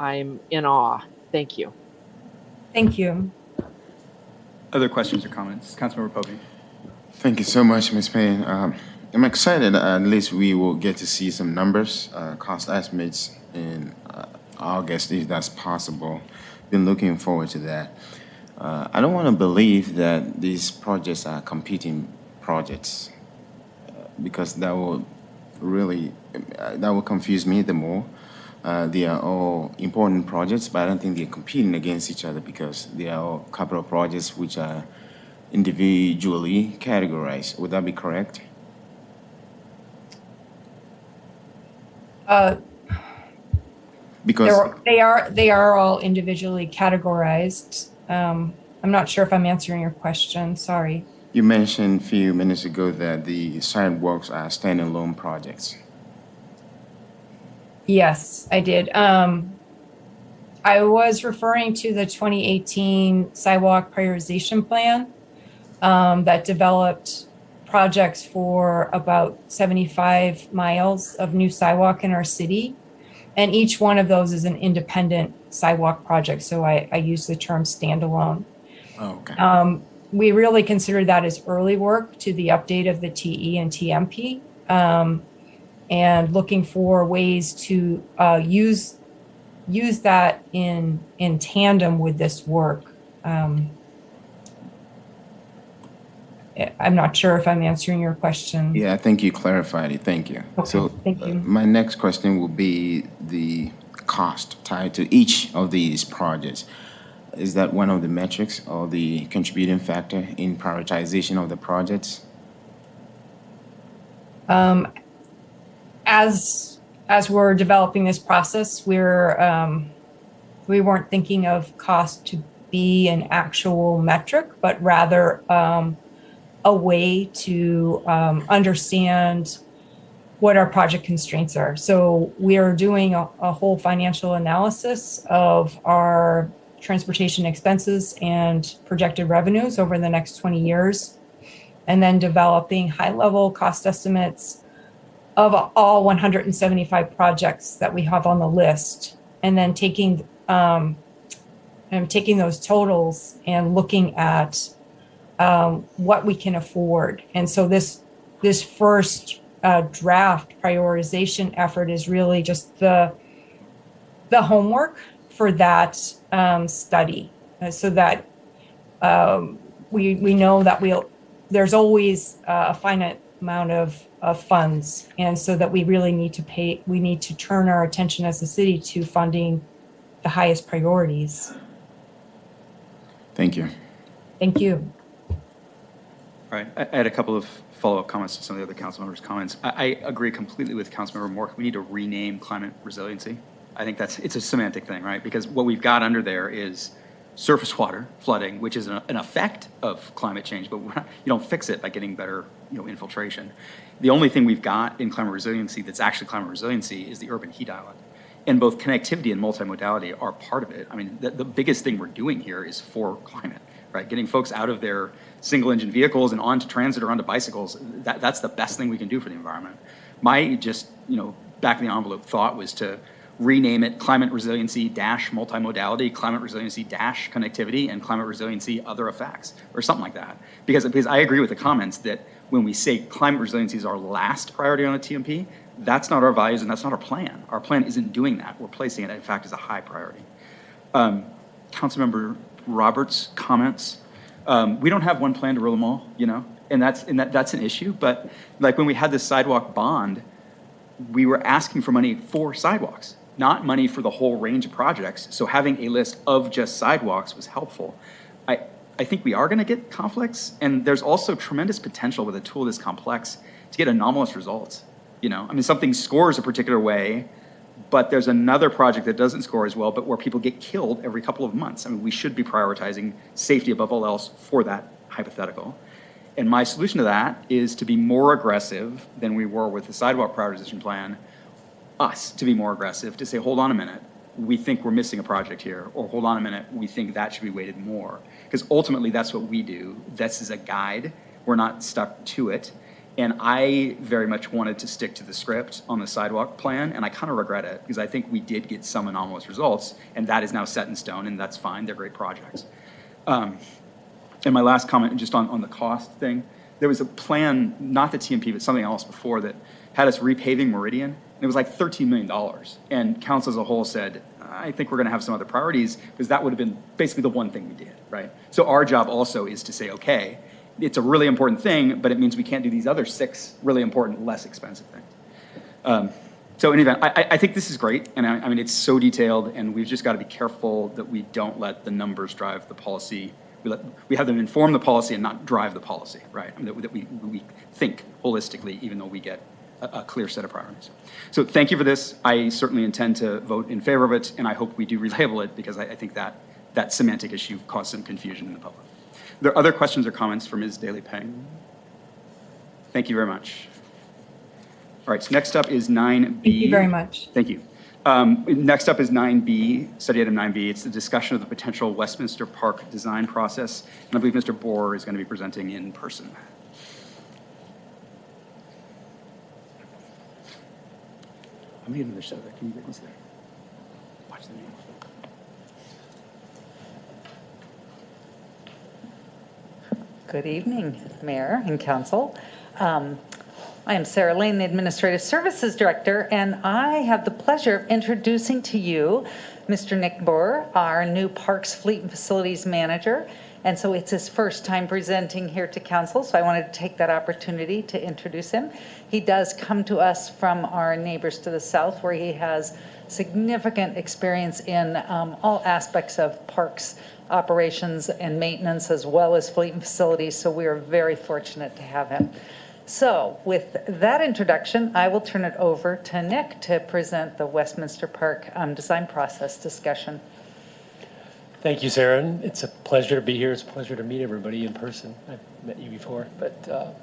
I'm in awe. Thank you. Thank you. Other questions or comments? Councilmember Pope. Thank you so much, Ms. Payne. I'm excited. At least we will get to see some numbers, cost estimates in August, if that's possible. Been looking forward to that. I don't want to believe that these projects are competing projects because that will confuse me the more. They are all important projects, but I don't think they're competing against each other because they are all capital projects which are individually categorized. Would that be correct? Because they are all individually categorized. I'm not sure if I'm answering your question. Sorry. you mentioned a few minutes ago that the sidewalks are standalone projects. Yes, I did. I was referring to the 2018 Sidewalk Prioritization Plan that developed projects for about 75 miles of new sidewalk in our city. And each one of those is an independent sidewalk project. So I use the term standalone. Oh, okay. We really consider that as early work to the update of the TE and TMP, and looking for ways to use that in tandem with this work. I'm not sure if I'm answering your question. Yeah, I think you clarified it. Thank you. Okay, So thank you. my next question will be the cost tied to each of these projects. Is that one of the metrics or the contributing factor in prioritization of the projects? As we're developing this process, we weren't thinking of cost to be an actual metric, but rather a way to understand what our project constraints are. So we are doing a whole financial analysis of our transportation expenses and projected revenues over the next 20 years, and then developing high-level cost estimates of all 175 projects that we have on the list, and then taking those totals and looking at what we can afford. And so this first draft prioritization effort is really just the homework for that study, so that we know that there's always a finite amount of funds, and so that we really need to turn our attention as a city to funding the highest priorities. Thank you. Thank you. All right, I had a couple of follow-up comments to some of the other council members' comments. I agree completely with Councilmember Mork. We need to rename climate resiliency. I think it's a semantic thing, right? Because what we've got under there is surface water flooding, which is an effect of climate change, but you don't fix it by getting better, infiltration. The only thing we've got in climate resiliency that's actually climate resiliency is the urban heat island. And both connectivity and multimodality are part of it. I mean, the biggest thing we're doing here is for climate, right? Getting folks out of their single-engine vehicles and onto transit or onto bicycles, that's the best thing we can do for the environment. My back-of-the-envelope thought was to rename it climate resiliency dash multimodality, climate resiliency dash connectivity, and climate resiliency other effects, or something like that. Because I agree with the comments that when we say climate resiliency is our last priority on the TMP, that's not our values and that's not our plan. Our plan isn't doing that. We're placing it, in fact, as a high priority. Councilmember Roberts' comments. We don't have one plan to rule them all, and that's an issue. But like when we had this sidewalk bond, we were asking for money for sidewalks, not money for the whole range of projects. So having a list of just sidewalks was helpful. I think we are going to get conflicts, and there's also tremendous potential with a tool this complex to get anomalous results. Something scores a particular way, but there's another project that doesn't score as well, but where people get killed every couple of months. We should be prioritizing safety above all else for that hypothetical. And my solution to that is to be more aggressive than we were with the sidewalk prioritization plan, us to be more aggressive, to say, hold on a minute, we think we're missing a project here, or hold on a minute, we think that should be weighted more. Because ultimately, that's what we do. This is a guide. We're not stuck to it. And I very much wanted to stick to the script on the sidewalk plan, and I kind of regret it, because I think we did get some anomalous results, and that is now set in stone, and that's fine. They're great projects. And my last comment, just on the cost thing, there was a plan, not the TMP, but something else before, that had us repaving Meridian. And it was like $13 million. And council as a whole said, I think we're going to have some other priorities, because that would have been basically the one thing we did, right? So our job also is to say, okay, it's a really important thing, but it means we can't do these other 6 really important, less expensive things. So in any event, I think this is great. And I mean, it's so detailed, and we've just got to be careful that we don't let the numbers drive the policy. We have them inform the policy and not drive the policy, right? I mean, that we think holistically, even though we get a clear set of priorities. So thank you for this. I certainly intend to vote in favor of it, and I hope we do relabel it, because I think that semantic issue caused some confusion in the public. Are there other questions or comments for Ms. Daly-Peng? Thank you very much. All right, so next up is 9B. Thank you very much. Thank you. Next up is 9B, study item 9B. It's the discussion of the potential Westminster Park design process. And I believe Mr. Bohr is going to be presenting in person. I'm going to give another shot. Can you get this there? Watch the name. Good evening, Mayor and Council. I am Sarah Lane, the Administrative Services Director, and I have the pleasure of introducing to you Mr. Nick Bohr, our new Parks Fleet and Facilities Manager. And so it's his first time presenting here to Council, so I wanted to take that opportunity to introduce him. He does come to us from our neighbors to the south, where he has significant experience in all aspects of parks operations and maintenance, as well as fleet and facilities, so we are very fortunate to have him. So with that introduction, I will turn it over to Nick to present the Westminster Park design process discussion. Thank you, Sarah. It's a pleasure to be here. It's a pleasure to meet everybody in person. I've met you before, but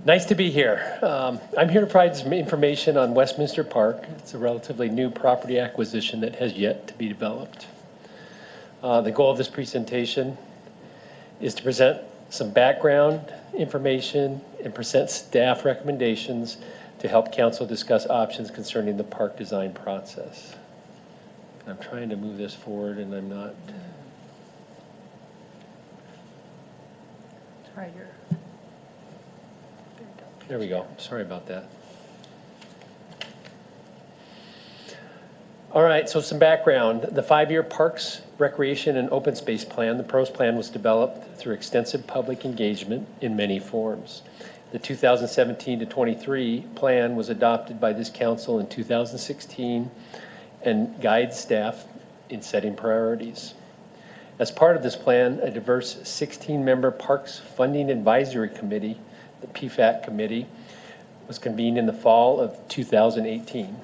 nice to be here. I'm here to provide some information on Westminster Park. It's a relatively new property acquisition that has yet to be developed. The goal of this presentation is to present some background information and present staff recommendations to help council discuss options concerning the park design process. I'm trying to move this forward and I'm not. Try your. There we go. Sorry about that. All right, so some background. The 5-year Parks, Recreation, and Open Space Plan, the PROS plan, was developed through extensive public engagement in many forms. The 2017 to 23 plan was adopted by this council in 2016 and guides staff in setting priorities. As part of this plan, a diverse 16-member Parks Funding Advisory Committee, the PFAC committee, was convened in the fall of 2018.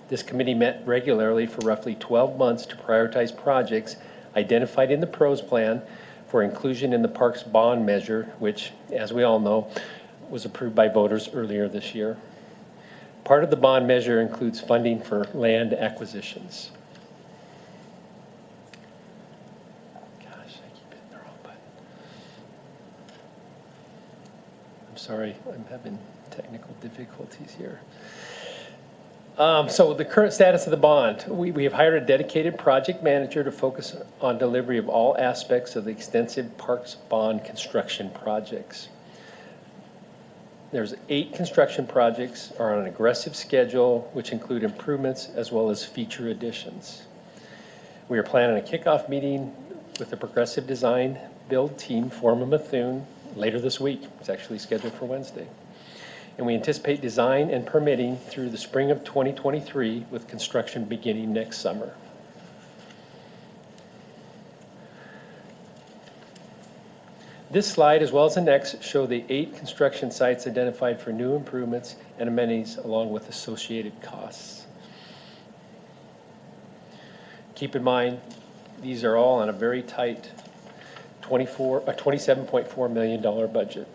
This committee met regularly for roughly 12 months to prioritize projects identified in the PROS plan for inclusion in the parks bond measure, which, as we all know, was approved by voters earlier this year. Part of the bond measure includes funding for land acquisitions. Gosh, I keep hitting the wrong button. I'm sorry, I'm having technical difficulties here. So the current status of the bond, we have hired a dedicated project manager to focus on delivery of all aspects of the extensive parks bond construction projects. There's 8 construction projects are on an aggressive schedule, which include improvements as well as feature additions. We are planning a kickoff meeting with the Progressive Design Build team, Foreman Methune, later this week. It's actually scheduled for Wednesday. And we anticipate design and permitting through the spring of 2023, with construction beginning next summer. This slide, as well as the next, show the 8 construction sites identified for new improvements and amenities, along with associated costs. Keep in mind, these are all on a very tight $27.4 million budget.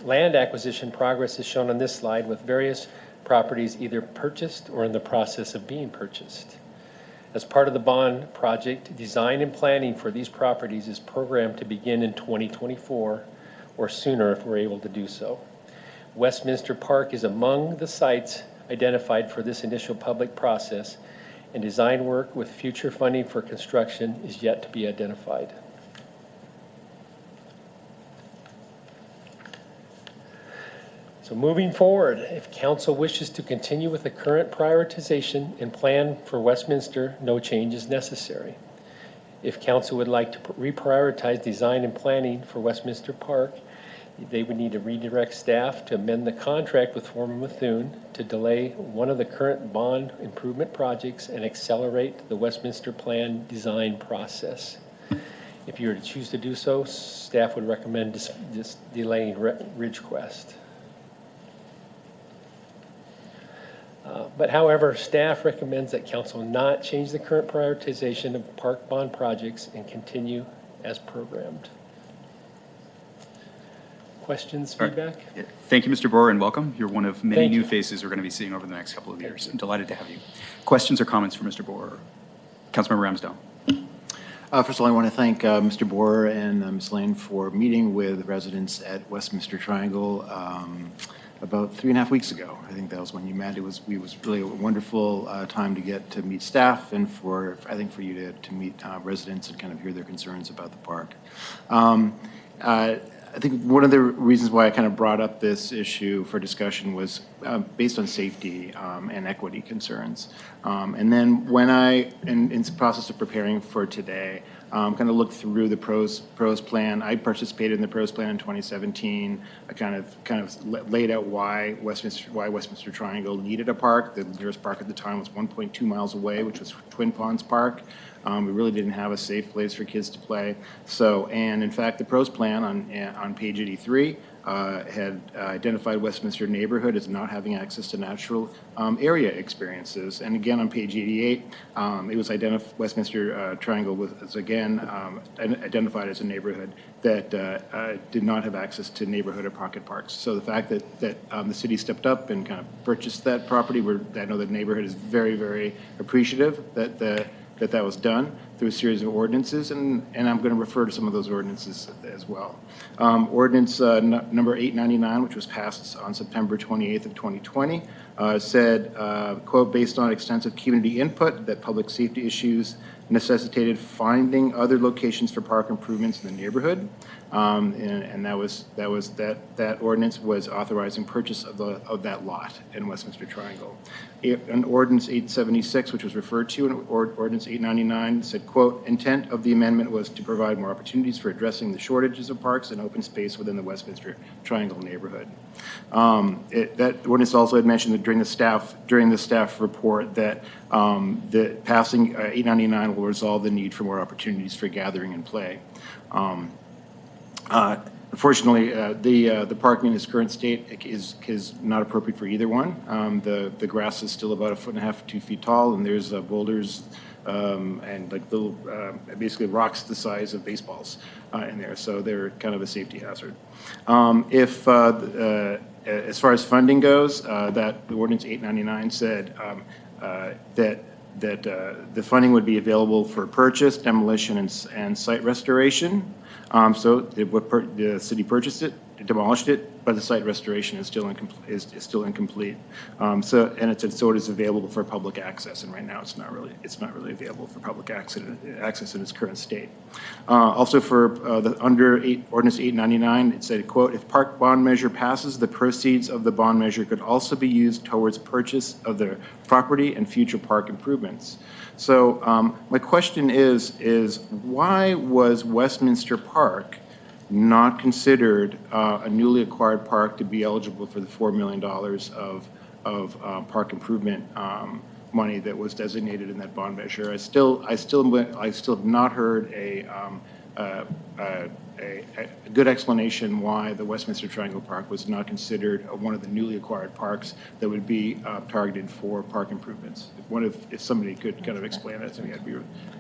Land acquisition progress is shown on this slide with various properties either purchased or in the process of being purchased. As part of the bond project, design and planning for these properties is programmed to begin in 2024 or sooner if we're able to do so. Westminster Park is among the sites identified for this initial public process, and design work with future funding for construction is yet to be identified. So moving forward, if council wishes to continue with the current prioritization and plan for Westminster, no change is necessary. If council would like to reprioritize design and planning for Westminster Park, they would need to redirect staff to amend the contract with Foreman Methuen to delay one of the current bond improvement projects and accelerate the Westminster plan design process. If you were to choose to do so, staff would recommend just delaying Ridgecrest. But however, staff recommends that council not change the current prioritization of park bond projects and continue as programmed. Questions, feedback? Yeah. Thank you, Mr. Borer, and welcome. You're one of many Thank new you. faces we're going to be seeing over the next couple of years. I'm delighted to have you. Questions or comments for Mr. Borer? Councilmember Ramsdell. First of all, I want to thank Mr. Borer and Ms. Lane for meeting with residents at Westminster Triangle about 3.5 weeks ago. I think that was when you met. It was really a wonderful time to get to meet staff and for you to meet residents and kind of hear their concerns about the park. I think one of the reasons why I kind of brought up this issue for discussion was based on safety and equity concerns. And then when in the process of preparing for today, kind of looked through the pros plan. I participated in the pros plan in 2017. I kind of laid out why Westminster Triangle needed a park. The nearest park at the time was 1.2 miles away, which was Twin Ponds Park. We really didn't have a safe place for kids to play. So, and in fact, the pros plan on page 83 had identified Westminster neighborhood as not having access to natural area experiences. And again, on page 88, it was Westminster Triangle was again identified as a neighborhood that did not have access to neighborhood or pocket parks. So the fact that the city stepped up and kind of purchased that property, I know the neighborhood is very, very appreciative that was done through a series of ordinances, and I'm going to refer to some of those ordinances as well. Ordinance number 899, which was passed on September 28th of 2020, said, quote, based on extensive community input that public safety issues necessitated finding other locations for park improvements in the neighborhood. And that ordinance was authorizing purchase of that lot in Westminster Triangle. An ordinance 876, which was referred to in ordinance 899, said, quote, intent of the amendment was to provide more opportunities for addressing the shortages of parks and open space within the Westminster Triangle neighborhood. That ordinance also had mentioned that during the staff report that the passing 899 will resolve the need for more opportunities for gathering and play. Unfortunately, the parking in its current state is not appropriate for either one. The grass is still about 1.5 feet, 2 feet tall, and there's boulders and like little, basically rocks the size of baseballs in there, so they're kind of a safety hazard. As far as funding goes, that the ordinance 899 said that the funding would be available for purchase, demolition, and site restoration. So the city purchased it, demolished it, but the site restoration is still incomplete. So it is available for public access, and right now it's not really available for public access in its current state. Also for ordinance 899, it said, quote, if park bond measure passes, the proceeds of the bond measure could also be used towards purchase of the property and future park improvements. So my question is why was Westminster Park not considered a newly acquired park to be eligible for the $4 million of park improvement money that was designated in that bond measure? I still have not heard a good explanation why the Westminster Triangle Park was not considered one of the newly acquired parks that would be targeted for park improvements. If somebody could kind of explain that to me,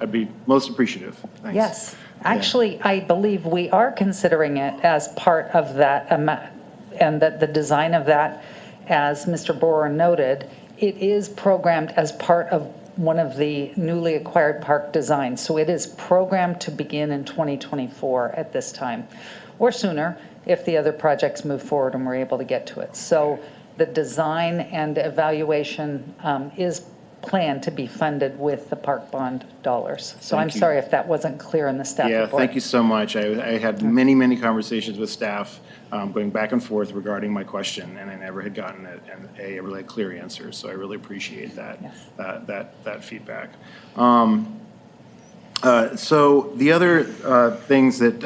I'd be most appreciative. Thanks. Yes, actually, I believe we are considering it as part of that amount. and that the design of that, as Mr. Borer noted, it is programmed as part of one of the newly acquired park designs. So it is programmed to begin in 2024 at this time, or sooner if the other projects move forward and we're able to get to it. So the design and evaluation is planned to be funded with the park bond dollars. So I'm sorry if that wasn't clear in the staff report. Yeah, thank you so much. I had many conversations with staff going back and forth regarding my question, and I never had gotten a really clear answer. So I really appreciate that that feedback. So the other things that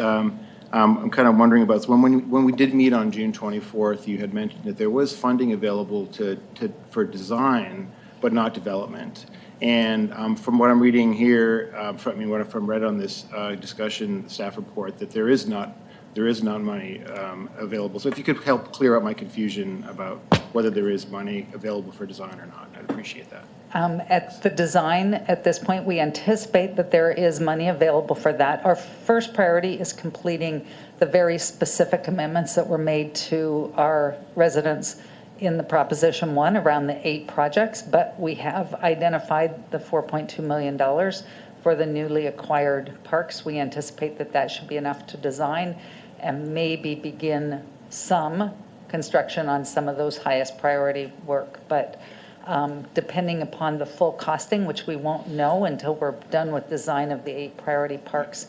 I'm kind of wondering about is when we did meet on June 24th, you had mentioned that there was funding available for design, but not development. And from what I'm reading here, what I've read on this discussion staff report, that there is not money available. So if you could help clear up my confusion about whether there is money available for design or not, I'd appreciate that. At the design, at this point, we anticipate that there is money available for that. Our first priority is completing the very specific amendments that were made to our residents in the Proposition 1 around the 8 projects, but we have identified the $4.2 million for the newly acquired parks. We anticipate that that should be enough to design and maybe begin some construction on some of those highest priority work. But depending upon the full costing, which we won't know until we're done with design of the 8 priority parks,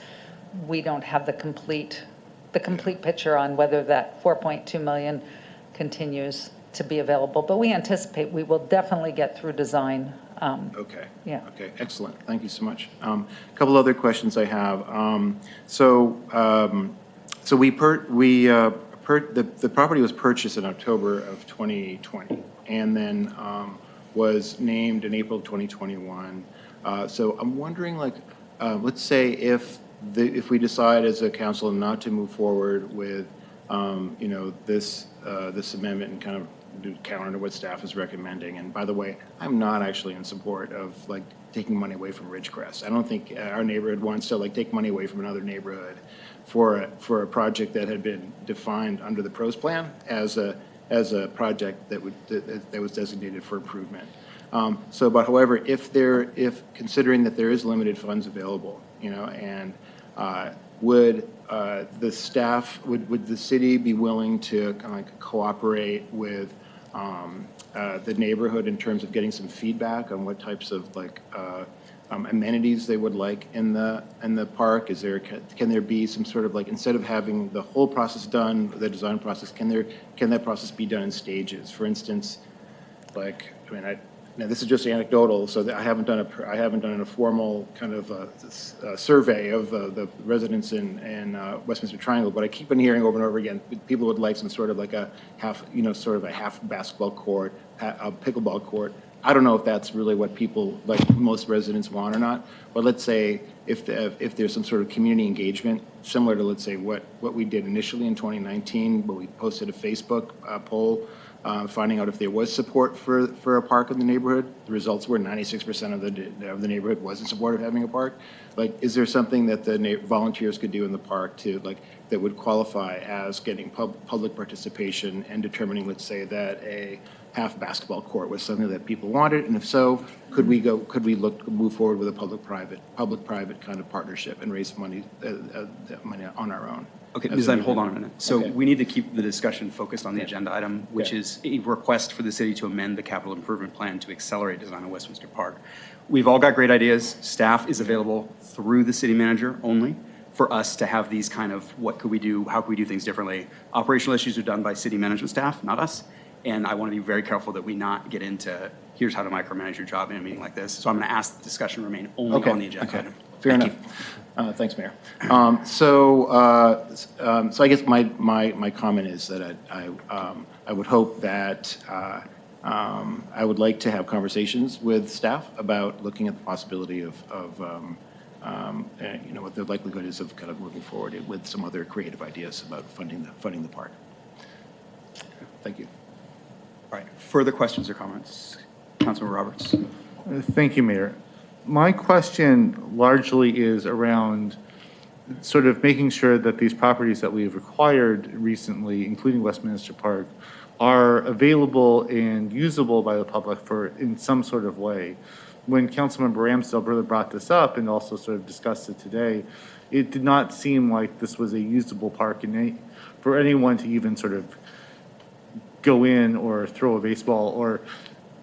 we don't have the complete picture on whether that 4.2 million continues to be available. But we anticipate we will definitely get through design. Okay. Yeah. Okay. Excellent. Thank you so much. A couple other questions I have. So the property was purchased in October of 2020, and then was named in April 2021. So I'm wondering, let's say if we decide as a council not to move forward with this amendment and kind of do counter to what staff is recommending. And by the way, I'm not actually in support of taking money away from Ridgecrest. I don't think our neighborhood wants to take money away from another neighborhood for a project that had been defined under the PROS plan as a project that was designated for improvement. But however, if considering that there is limited funds available, and would the staff, would the city be willing to kind of cooperate with the neighborhood in terms of getting some feedback on what types of amenities they would like in the park? Can there be some sort of instead of having the whole process done, the design process, can that process be done in stages? For instance, now this is just anecdotal, so that I haven't done a formal kind of survey of the residents in Westminster Triangle, but I keep on hearing over and over again people would like some sort of a half basketball court, a pickleball court. I don't know if that's really what people most residents want or not, but let's say if there's some sort of community engagement similar to, let's say, what we did initially in 2019, where we posted a Facebook poll finding out if there was support for a park in the neighborhood. The results were 96% of the neighborhood was in support of having a park. Is there something that the volunteers could do in the park that would qualify as getting public participation and determining, let's say, that a half basketball court was something that people wanted, and if so, could we move forward with a public-private kind of partnership and raise money on our own? Okay, Ms. Lynn, hold on a minute. So we need to keep the discussion focused on the agenda item, which is a request for the city to amend the capital improvement plan to accelerate design of Westminster Park. We've all got great ideas. Staff is available through the city manager only for us to have these kind of what could we do, how could we do things differently. Operational issues are done by city management staff, not us. And I want to be very careful that we not get into here's how to micromanage your job in a meeting like this. So I'm going to ask the discussion remain only on the agenda item. Fair enough. Thanks, Mayor. So I guess my comment is that I would hope that I would like to have conversations with staff about looking at the possibility of what the likelihood is of kind of moving forward with some other creative ideas about funding the park. Thank you. All right. Further questions or comments? Councilmember Roberts. Thank you, Mayor. My question largely is around sort of making sure that these properties that we've acquired recently, including Westminster Park, are available and usable by the public for in some sort of way. When Councilmember Ramsdale really brought this up and also sort of discussed it today, it did not seem like this was a usable park for anyone to even sort of go in or throw a baseball or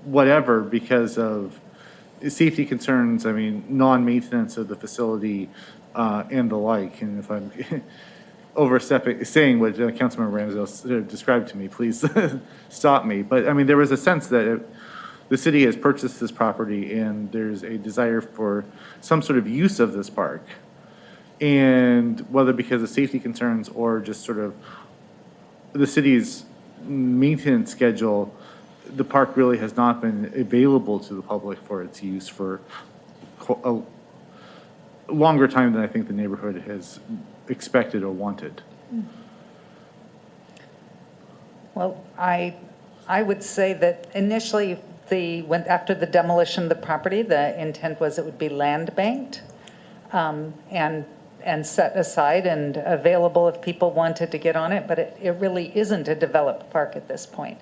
whatever because of safety concerns, I mean, non-maintenance of the facility and the like. And if I'm overstepping, saying what Councilmember Ramsdale described to me, please stop me. But I mean, there was a sense that the city has purchased this property and there's a desire for some sort of use of this park. And whether because of safety concerns or just sort of the city's maintenance schedule, the park really has not been available to the public for its use for a longer time than I think the neighborhood has expected or wanted. Well, I would say that initially, after the demolition of the property, the intent was it would be land banked and set aside and available if people wanted to get on it, but it really isn't a developed park at this point.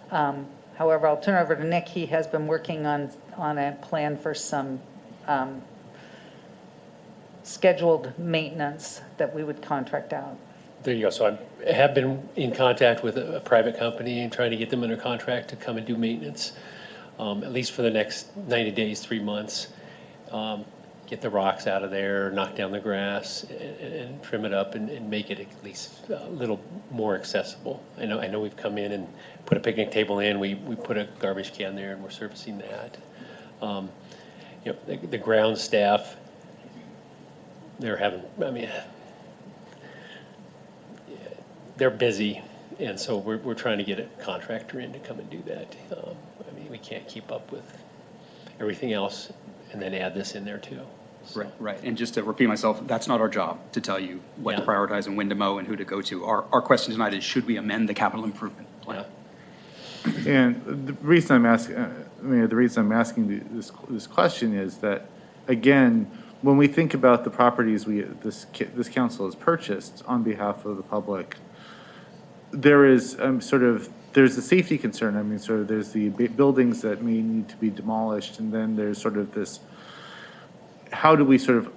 However, I'll turn over to Nick. He has been working on a plan for some scheduled maintenance that we would contract out. There you go. So I have been in contact with a private company and trying to get them under contract to come and do maintenance, at least for the next 90 days, 3 months. Get the rocks out of there, knock down the grass, and trim it up and make it at least a little more accessible. I know we've come in and put a picnic table in. We put a garbage can there, and we're servicing that. The ground staff, they're busy, and so we're trying to get a contractor in to come and do that. We can't keep up with everything else and then add this in there too. So. Right. And just to repeat myself, that's not our job to tell you what to prioritize and when to mow and who to go to. Our question tonight is, should we amend the capital improvement plan? And the reason I'm asking, this question is that, again, when we think about the properties this council has purchased on behalf of the public, there is there's a safety concern. I mean, sort of there's the buildings that may need to be demolished, and then there's sort of this, how do we sort of,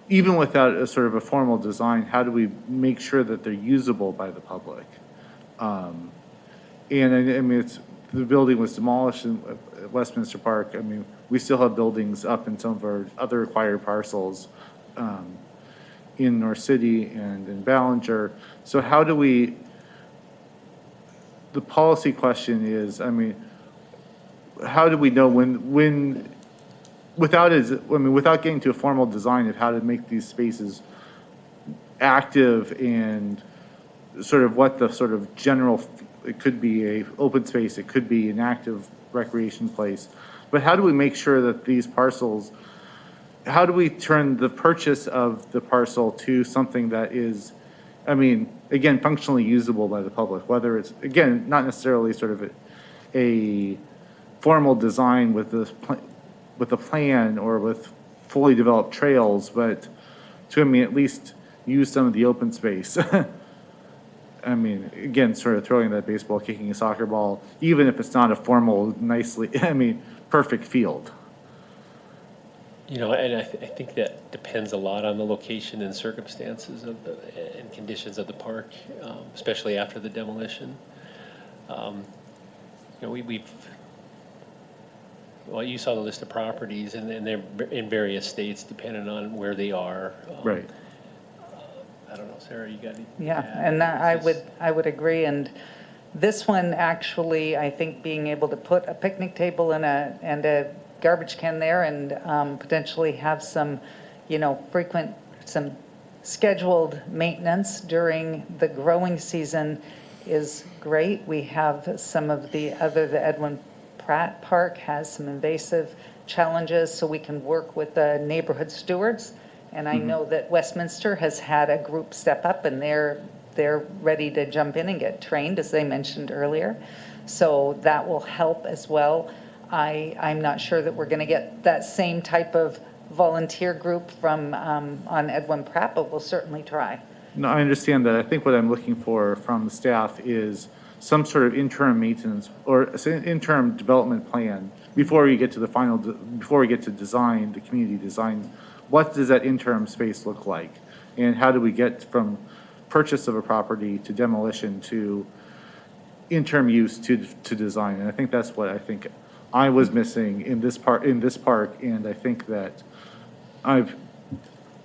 even without a sort of a formal design, how do we make sure that they're usable by the public? And I mean, the building was demolished in Westminster Park. I mean, we still have buildings up in some of our other acquired parcels in North City and in Ballinger. So how do we, the policy question is, I mean, how do we know when without getting to a formal design of how to make these spaces active and sort of what the sort of general, it could be a open space, it could be an active recreation place, but how do we make sure that these parcels, how do we turn the purchase of the parcel to something that is, I mean, again, functionally usable by the public, whether it's, again, not necessarily sort of a formal design with a plan or with fully developed trails, but to, I mean, at least use some of the open space. I mean, again, sort of throwing that baseball, kicking a soccer ball, even if it's not a formal, nicely, I mean, perfect field. And I think that depends a lot on the location and circumstances and conditions of the park, especially after the demolition. Well, you saw the list of properties, and they're in various states depending on where they are. Right. I don't know, Sarah, you got any? Yeah, and I would agree. And this one, actually, I think being able to put a picnic table and a garbage can there and potentially have some, some scheduled maintenance during the growing season is great. We have some of the Edwin Pratt Park has some invasive challenges, so we can work with the neighborhood stewards. And I know that Westminster has had a group step up, and they're ready to jump in and get trained, as they mentioned earlier. So that will help as well. I'm not sure that we're going to get that same type of volunteer group from, on Edwin Pratt, but we'll certainly try. No, I understand that. I think what I'm looking for from the staff is some sort of interim maintenance or an interim development plan before we get to the final, before we get to design, the community design. What does that interim space look like? And how do we get from purchase of a property to demolition to interim use to design? And I think that's what I think I was missing in this park, and I think that I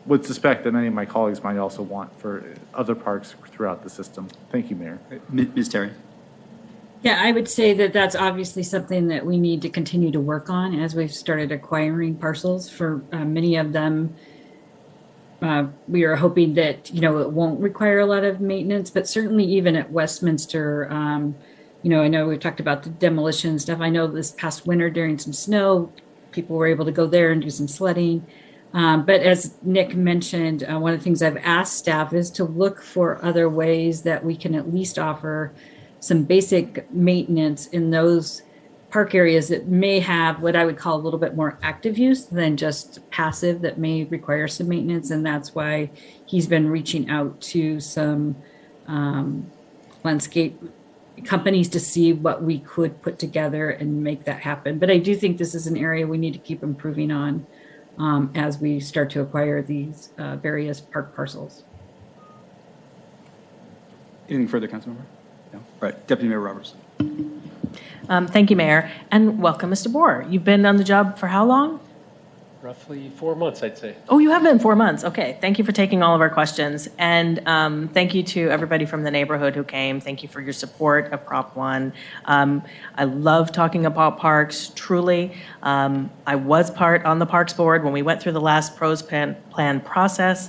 would suspect that many of my colleagues might also want for other parks throughout the system. Thank you, Mayor. Ms. Terry. Yeah, I would say that that's obviously something that we need to continue to work on as we've started acquiring parcels. For many of them, we are hoping that, you know, it won't require a lot of maintenance, but certainly even at Westminster, you know, I know we've talked about the demolition stuff. I know this past winter during some snow, people were able to go there and do some sledding. But as Nick mentioned, one of the things I've asked staff is to look for other ways that we can at least offer some basic maintenance in those park areas that may have what I would call a little bit more active use than just passive, that may require some maintenance. And that's why he's been reaching out to some landscape companies to see what we could put together and make that happen. But I do think this is an area we need to keep improving on as we start to acquire these various park parcels. Anything further, Councilmember? No. All right, Deputy Mayor Roberts. Thank you, Mayor, and welcome, Mr. Boer. You've been on the job for how long? Roughly 4 months, I'd say. Oh, you have been 4 months. Okay. Thank you for taking all of our questions. And thank you to everybody from the neighborhood who came. Thank you for your support of Prop 1. I love talking about parks, truly. I was part on the Parks Board when we went through the last pros plan process,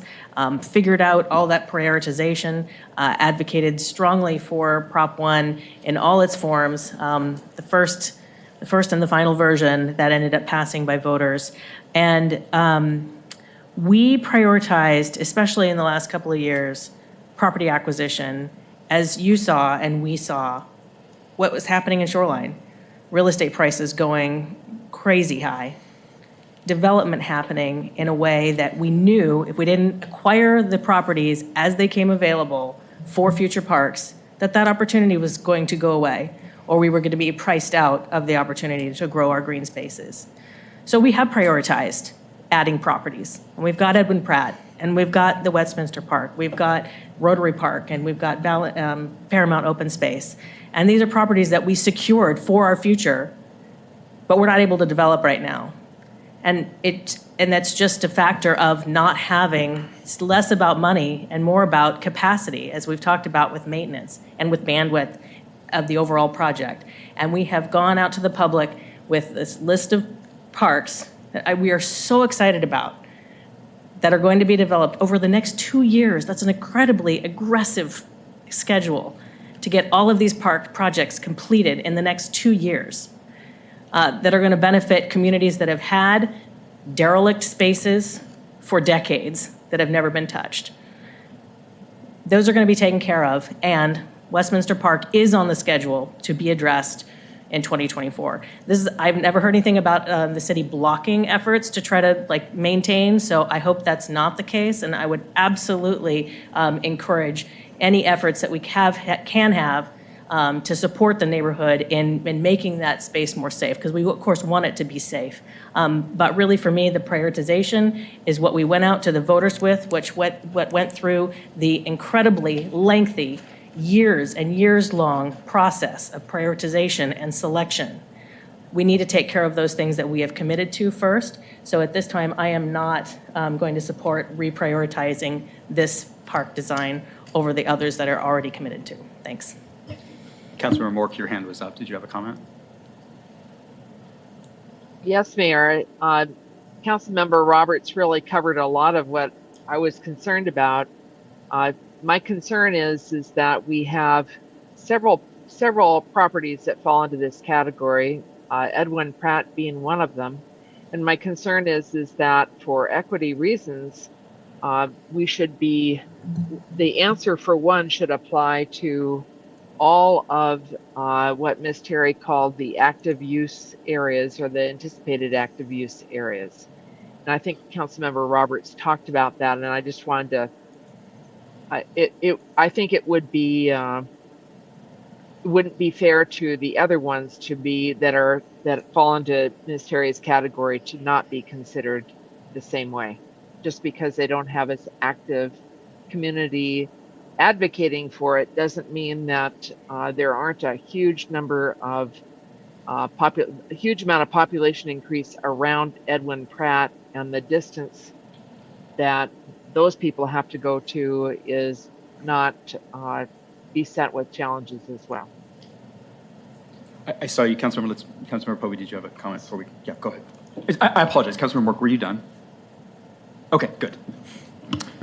figured out all that prioritization, advocated strongly for Prop 1 in all its forms. The first and the final version that ended up passing by voters. And we prioritized, especially in the last couple of years, property acquisition. As you saw and we saw what was happening in Shoreline, real estate prices going crazy high, development happening in a way that we knew if we didn't acquire the properties as they came available for future parks, that opportunity was going to go away, or we were going to be priced out of the opportunity to grow our green spaces. So we have prioritized adding properties. And we've got Edwin Pratt, and we've got the Westminster Park, we've got Rotary Park, and we've got Paramount Open Space. And these are properties that we secured for our future, but we're not able to develop right now. And that's just a factor of not having, it's less about money and more about capacity, as we've talked about with maintenance and with bandwidth of the overall project. And we have gone out to the public with this list of parks that we are so excited about that are going to be developed over the next 2 years. That's an incredibly aggressive schedule to get all of these park projects completed in the next 2 years that are going to benefit communities that have had derelict spaces for decades that have never been touched. Those are going to be taken care of, and Westminster Park is on the schedule to be addressed in 2024. I've never heard anything about the city blocking efforts to try to maintain, so I hope that's not the case, and I would absolutely encourage any efforts that we can have to support the neighborhood in making that space more safe, because we of course want it to be safe. But really for me, the prioritization is what we went out to the voters with, what went through the incredibly lengthy years and years long process of prioritization and selection. We need to take care of those things that we have committed to first. So at this time, I am not going to support reprioritizing this park design over the others that are already committed to. Thanks. Councilmember Mork, your hand was up. Did you have a comment? Yes, Mayor. Councilmember Roberts really covered a lot of what I was concerned about. My concern is that we have several properties that fall into this category, Edwin Pratt being one of them. And my concern is that for equity reasons, the answer for one should apply to all of what Ms. Terry called the active use areas or the anticipated active use areas. And I think Councilmember Roberts talked about that, and I just wanted to. I think it would be wouldn't be fair to the other ones to be that fall into Ms. Terry's category to not be considered the same way, just because they don't have as active community advocating for it doesn't mean that there aren't a huge number of a huge amount of population increase around Edwin Pratt, and the distance that those people have to go to is not beset with challenges as well. I saw you, Councilmember Povey, did you have a comment before we, yeah, go ahead. I apologize, Councilmember Mork, were you done? Okay, good.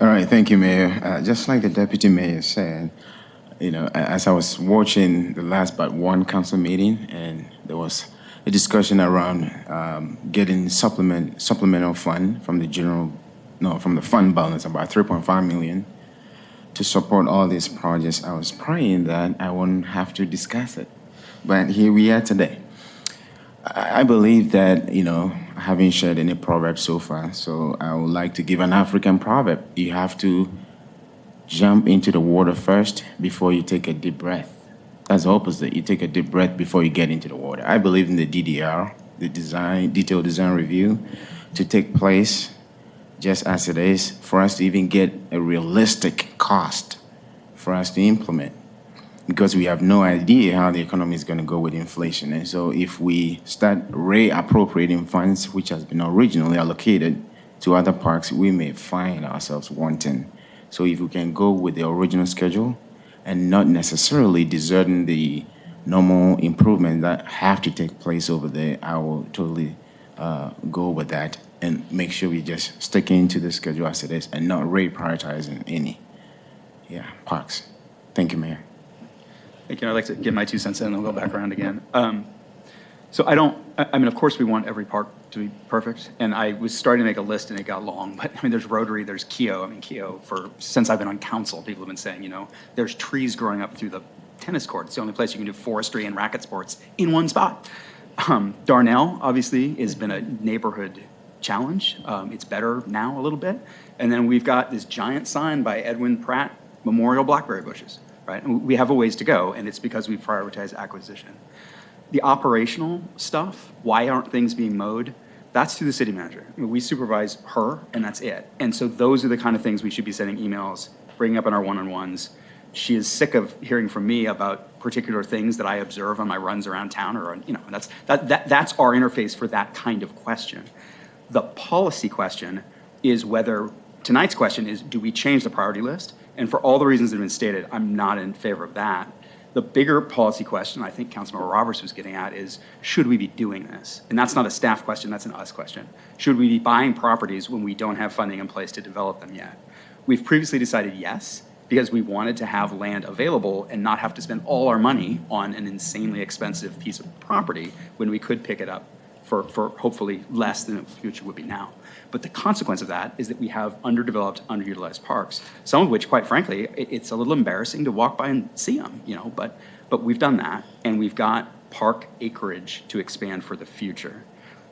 All right, thank you, Mayor. Just like the Deputy Mayor said, you know, as I was watching the last but one council meeting, and there was a discussion around getting supplemental fund from from the fund balance, about 3.5 million, to support all these projects. I was praying that I wouldn't have to discuss it, but here we are today. I believe that, you know, I haven't shared any proverbs so far, so I would like to give an African proverb. You have to jump into the water first before you take a deep breath. That's the opposite. You take a deep breath before you get into the water. I believe in the DDR, the detailed design review, to take place just as it is, for us to even get a realistic cost for us to implement, because we have no idea how the economy is going to go with inflation. And so if we start reappropriating funds which has been originally allocated to other parks, we may find ourselves wanting. So if we can go with the original schedule and not necessarily deserting the normal improvements that have to take place over there, I will totally go with that and make sure we just stick into the schedule as it is and not reprioritizing any parks. Thank you, Mayor. Thank you. I'd like to get my 2 cents in and I'll go back around again. So I mean, of course we want every park to be perfect. And I was starting to make a list and it got long, but I mean, there's Rotary, there's Keogh. I mean, Keogh, since I've been on council, people have been saying, you know, there's trees growing up through the tennis court. It's the only place you can do forestry and racket sports in one spot. Darnell, obviously, has been a neighborhood challenge. It's better now a little bit. And then we've got this giant sign by Edwin Pratt Memorial Blackberry Bushes, right? And we have a ways to go, and it's because we prioritize acquisition. The operational stuff, why aren't things being mowed? That's through the city manager. I mean, we supervise her, and that's it. And so those are the kind of things we should be sending emails, bringing up in our one-on-ones. She is sick of hearing from me about particular things that I observe on my runs around town, or you know, that's our interface for that kind of question. The policy question is whether tonight's question is, do we change the priority list? And for all the reasons that have been stated, I'm not in favor of that. The bigger policy question I think Councilmember Roberts was getting at is, should we be doing this? And that's not a staff question, that's an us question. Should we be buying properties when we don't have funding in place to develop them yet? We've previously decided yes, because we wanted to have land available and not have to spend all our money on an insanely expensive piece of property when we could pick it up for hopefully less than the future would be now. But the consequence of that is that we have underdeveloped, underutilized parks, some of which, quite frankly, it's a little embarrassing to walk by and see them, you know, but we've done that, and we've got park acreage to expand for the future.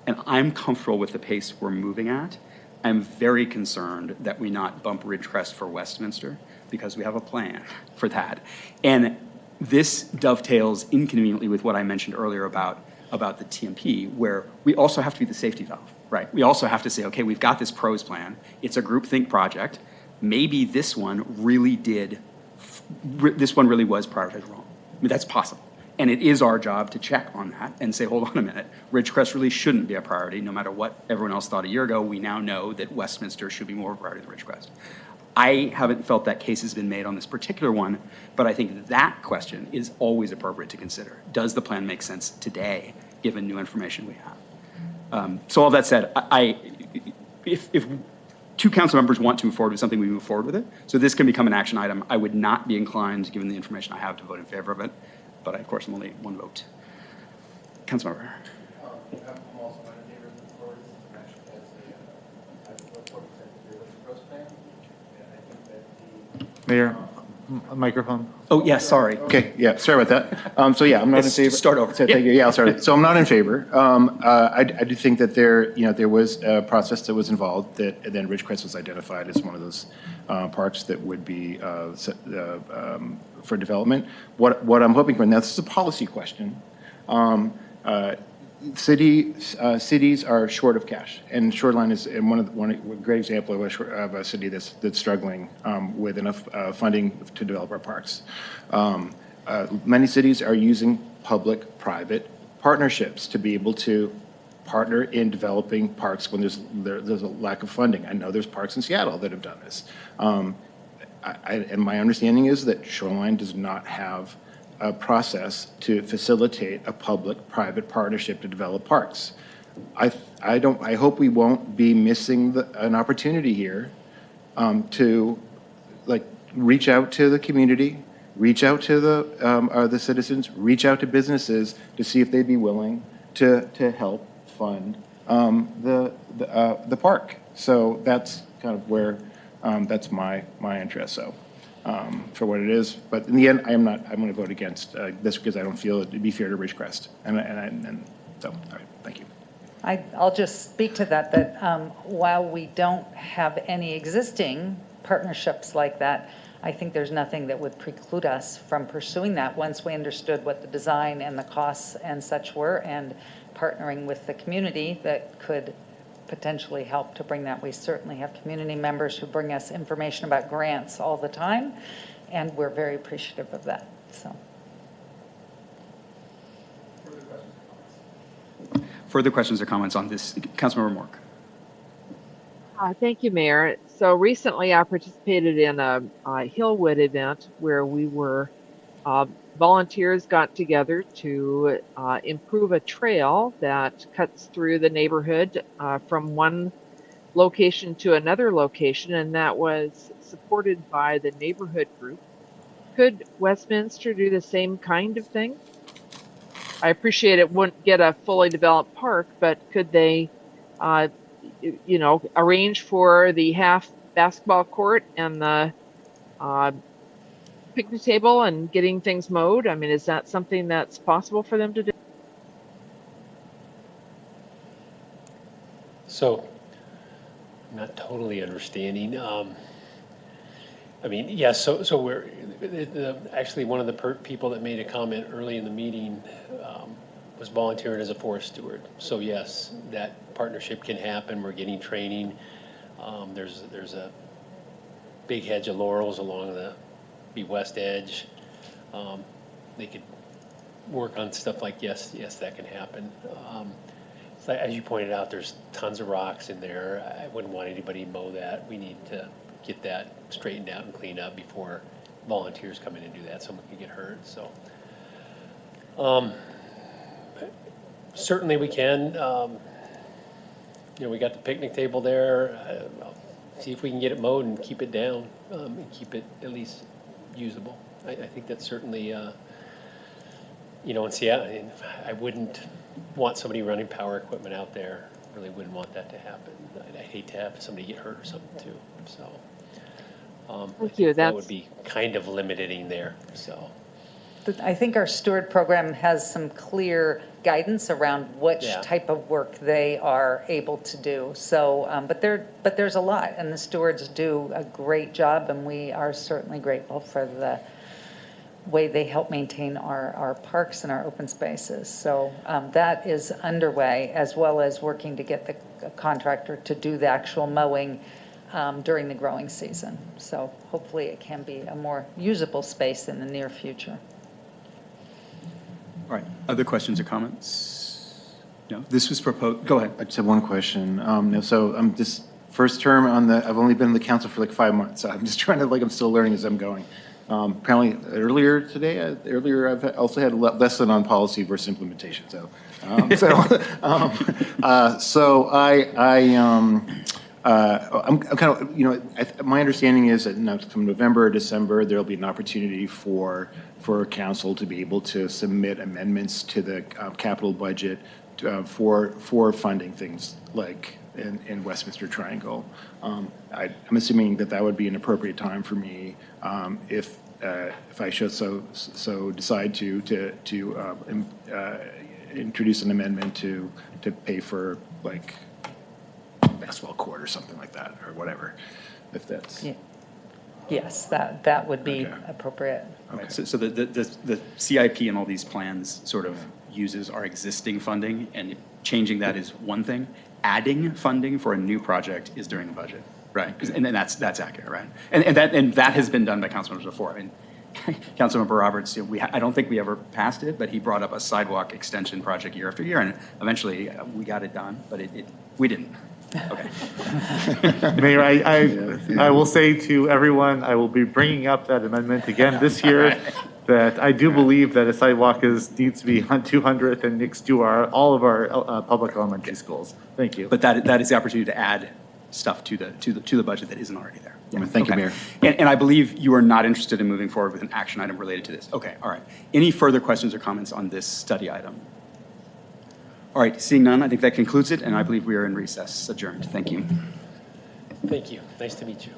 And I'm comfortable with the pace we're moving at. I'm very concerned that we not bump Ridgecrest for Westminster, because we have a plan for that. And this dovetails inconveniently with what I mentioned earlier about the TMP, where we also have to be the safety valve, right? We also have to say, okay, we've got this PROS plan. It's a groupthink project. Maybe this one really was prioritized wrong. I mean, that's possible. And it is our job to check on that and say, hold on a minute, Ridgecrest really shouldn't be a priority. No matter what everyone else thought a year ago, we now know that Westminster should be more of a priority than Ridgecrest. I haven't felt that case has been made on this particular one, but I think that question is always appropriate to consider. Does the plan make sense today, given new information we have? So all that said, if 2 council members want to move forward with something, we move forward with it. So this can become an action item. I would not be inclined, given the information I have, to vote in favor of it. But of course, I'm only one vote. Councilmember. Mayor, Microphone. Oh, yeah, sorry. Okay, yeah, sorry about that. So yeah, I'm not in Let's favor. start over. So, thank you. Yeah, I'll start. So I'm not in favor. I do think that there was a process that was involved that, and then Ridgecrest was identified as one of those parks that would be for development. What I'm hoping for, and this is a policy question, cities are short of cash, and Shoreline is one great example of a city that's struggling with enough funding to develop our parks. Many cities are using public-private partnerships to be able to partner in developing parks when there's a lack of funding. I know there's parks in Seattle that have done this, and my understanding is that Shoreline does not have a process to facilitate a public-private partnership to develop parks. I hope we won't be missing an opportunity here to reach out to the community, reach out to the citizens, reach out to businesses to see if they'd be willing to help fund the park. So that's kind of where that's my interest. So. For what it is, but in the end, I'm going to vote against this because I don't feel it'd be fair to Ridgecrest, and so, all right, thank you. I'll just speak to that while we don't have any existing partnerships like that, I think there's nothing that would preclude us from pursuing that once we understood what the design and the costs and such were, and partnering with the community that could potentially help to bring that. We certainly have community members who bring us information about grants all the time, and we're very appreciative of that. So. Further questions or comments on this? Councilmember Mork. Thank you, Mayor. So recently I participated in a Hillwood event where we were volunteers got together to improve a trail that cuts through the neighborhood from one location to another location, and that was supported by the neighborhood group. Could Westminster do the same kind of thing? I appreciate it wouldn't get a fully developed park, but could they, arrange for the half basketball court and the picnic table and getting things mowed? I mean, is that something that's possible for them to do? So, I'm not totally understanding. I mean, yes. So we're actually one of the people that made a comment early in the meeting was volunteering as a forest steward. So yes, that partnership can happen. We're getting training. There's a big hedge of laurels along the west edge. They could work on stuff like yes, that can happen. So as you pointed out, there's tons of rocks in there. I wouldn't want anybody to mow that. We need to get that straightened out and cleaned up before volunteers come in and do that. Someone could get hurt. So certainly we can. We got the picnic table there. I'll see if we can get it mowed and keep it down and keep it at least usable. I think that's certainly, in Seattle, I wouldn't want somebody running power equipment out there. Really wouldn't want that to happen. I'd hate to have somebody get hurt or something too. So Thank you. That would be kind of limiting there. So I think our steward program has some clear guidance around which type of work they are able to do. So, but there's a lot, and the stewards do a great job, and we are certainly grateful for the way they help maintain our parks and our open spaces. So that is underway, as well as working to get the contractor to do the actual mowing during the growing season. So hopefully it can be a more usable space in the near future. All right. Other questions or comments? No. This was proposed. Go ahead. I just have one question. So I'm this first term I've only been in the council for like 5 months. So I'm just trying to I'm still learning as I'm going. Apparently earlier today, I've also had a lesson on policy versus implementation. So, I'm kind of, my understanding is that from November or December, there'll be an opportunity for council to be able to submit amendments to the capital budget for funding things like in Westminster Triangle. I'm assuming that would be an appropriate time for me if if I should so decide to introduce an amendment to pay for like basketball court or something like that, or whatever, if that's. Yeah. Yes, that would be appropriate. Okay. So the CIP and all these plans sort of uses our existing funding, and changing that is one thing. Adding funding for a new project is during the budget, right? And then that's accurate, right? And that has been done by council members before. I mean, Councilmember Roberts, I don't think we ever passed it, but he brought up a sidewalk extension project year after year, and eventually we got it done, but we didn't. Okay. Mayor, I will say to everyone, I will be bringing up that amendment again this year, that I do believe that a sidewalk needs to be on 200th and next to all of our public elementary schools. Thank you. But that is the opportunity to add stuff to the budget that isn't already there. Yeah. Thank you, Mayor. And I believe you are not interested in moving forward with an action item related to this. Okay, all right. Any further questions or comments on this study item? All right, seeing none, I think that concludes it, and I believe we are in recess, adjourned. Thank you. Thank you. Nice to meet you.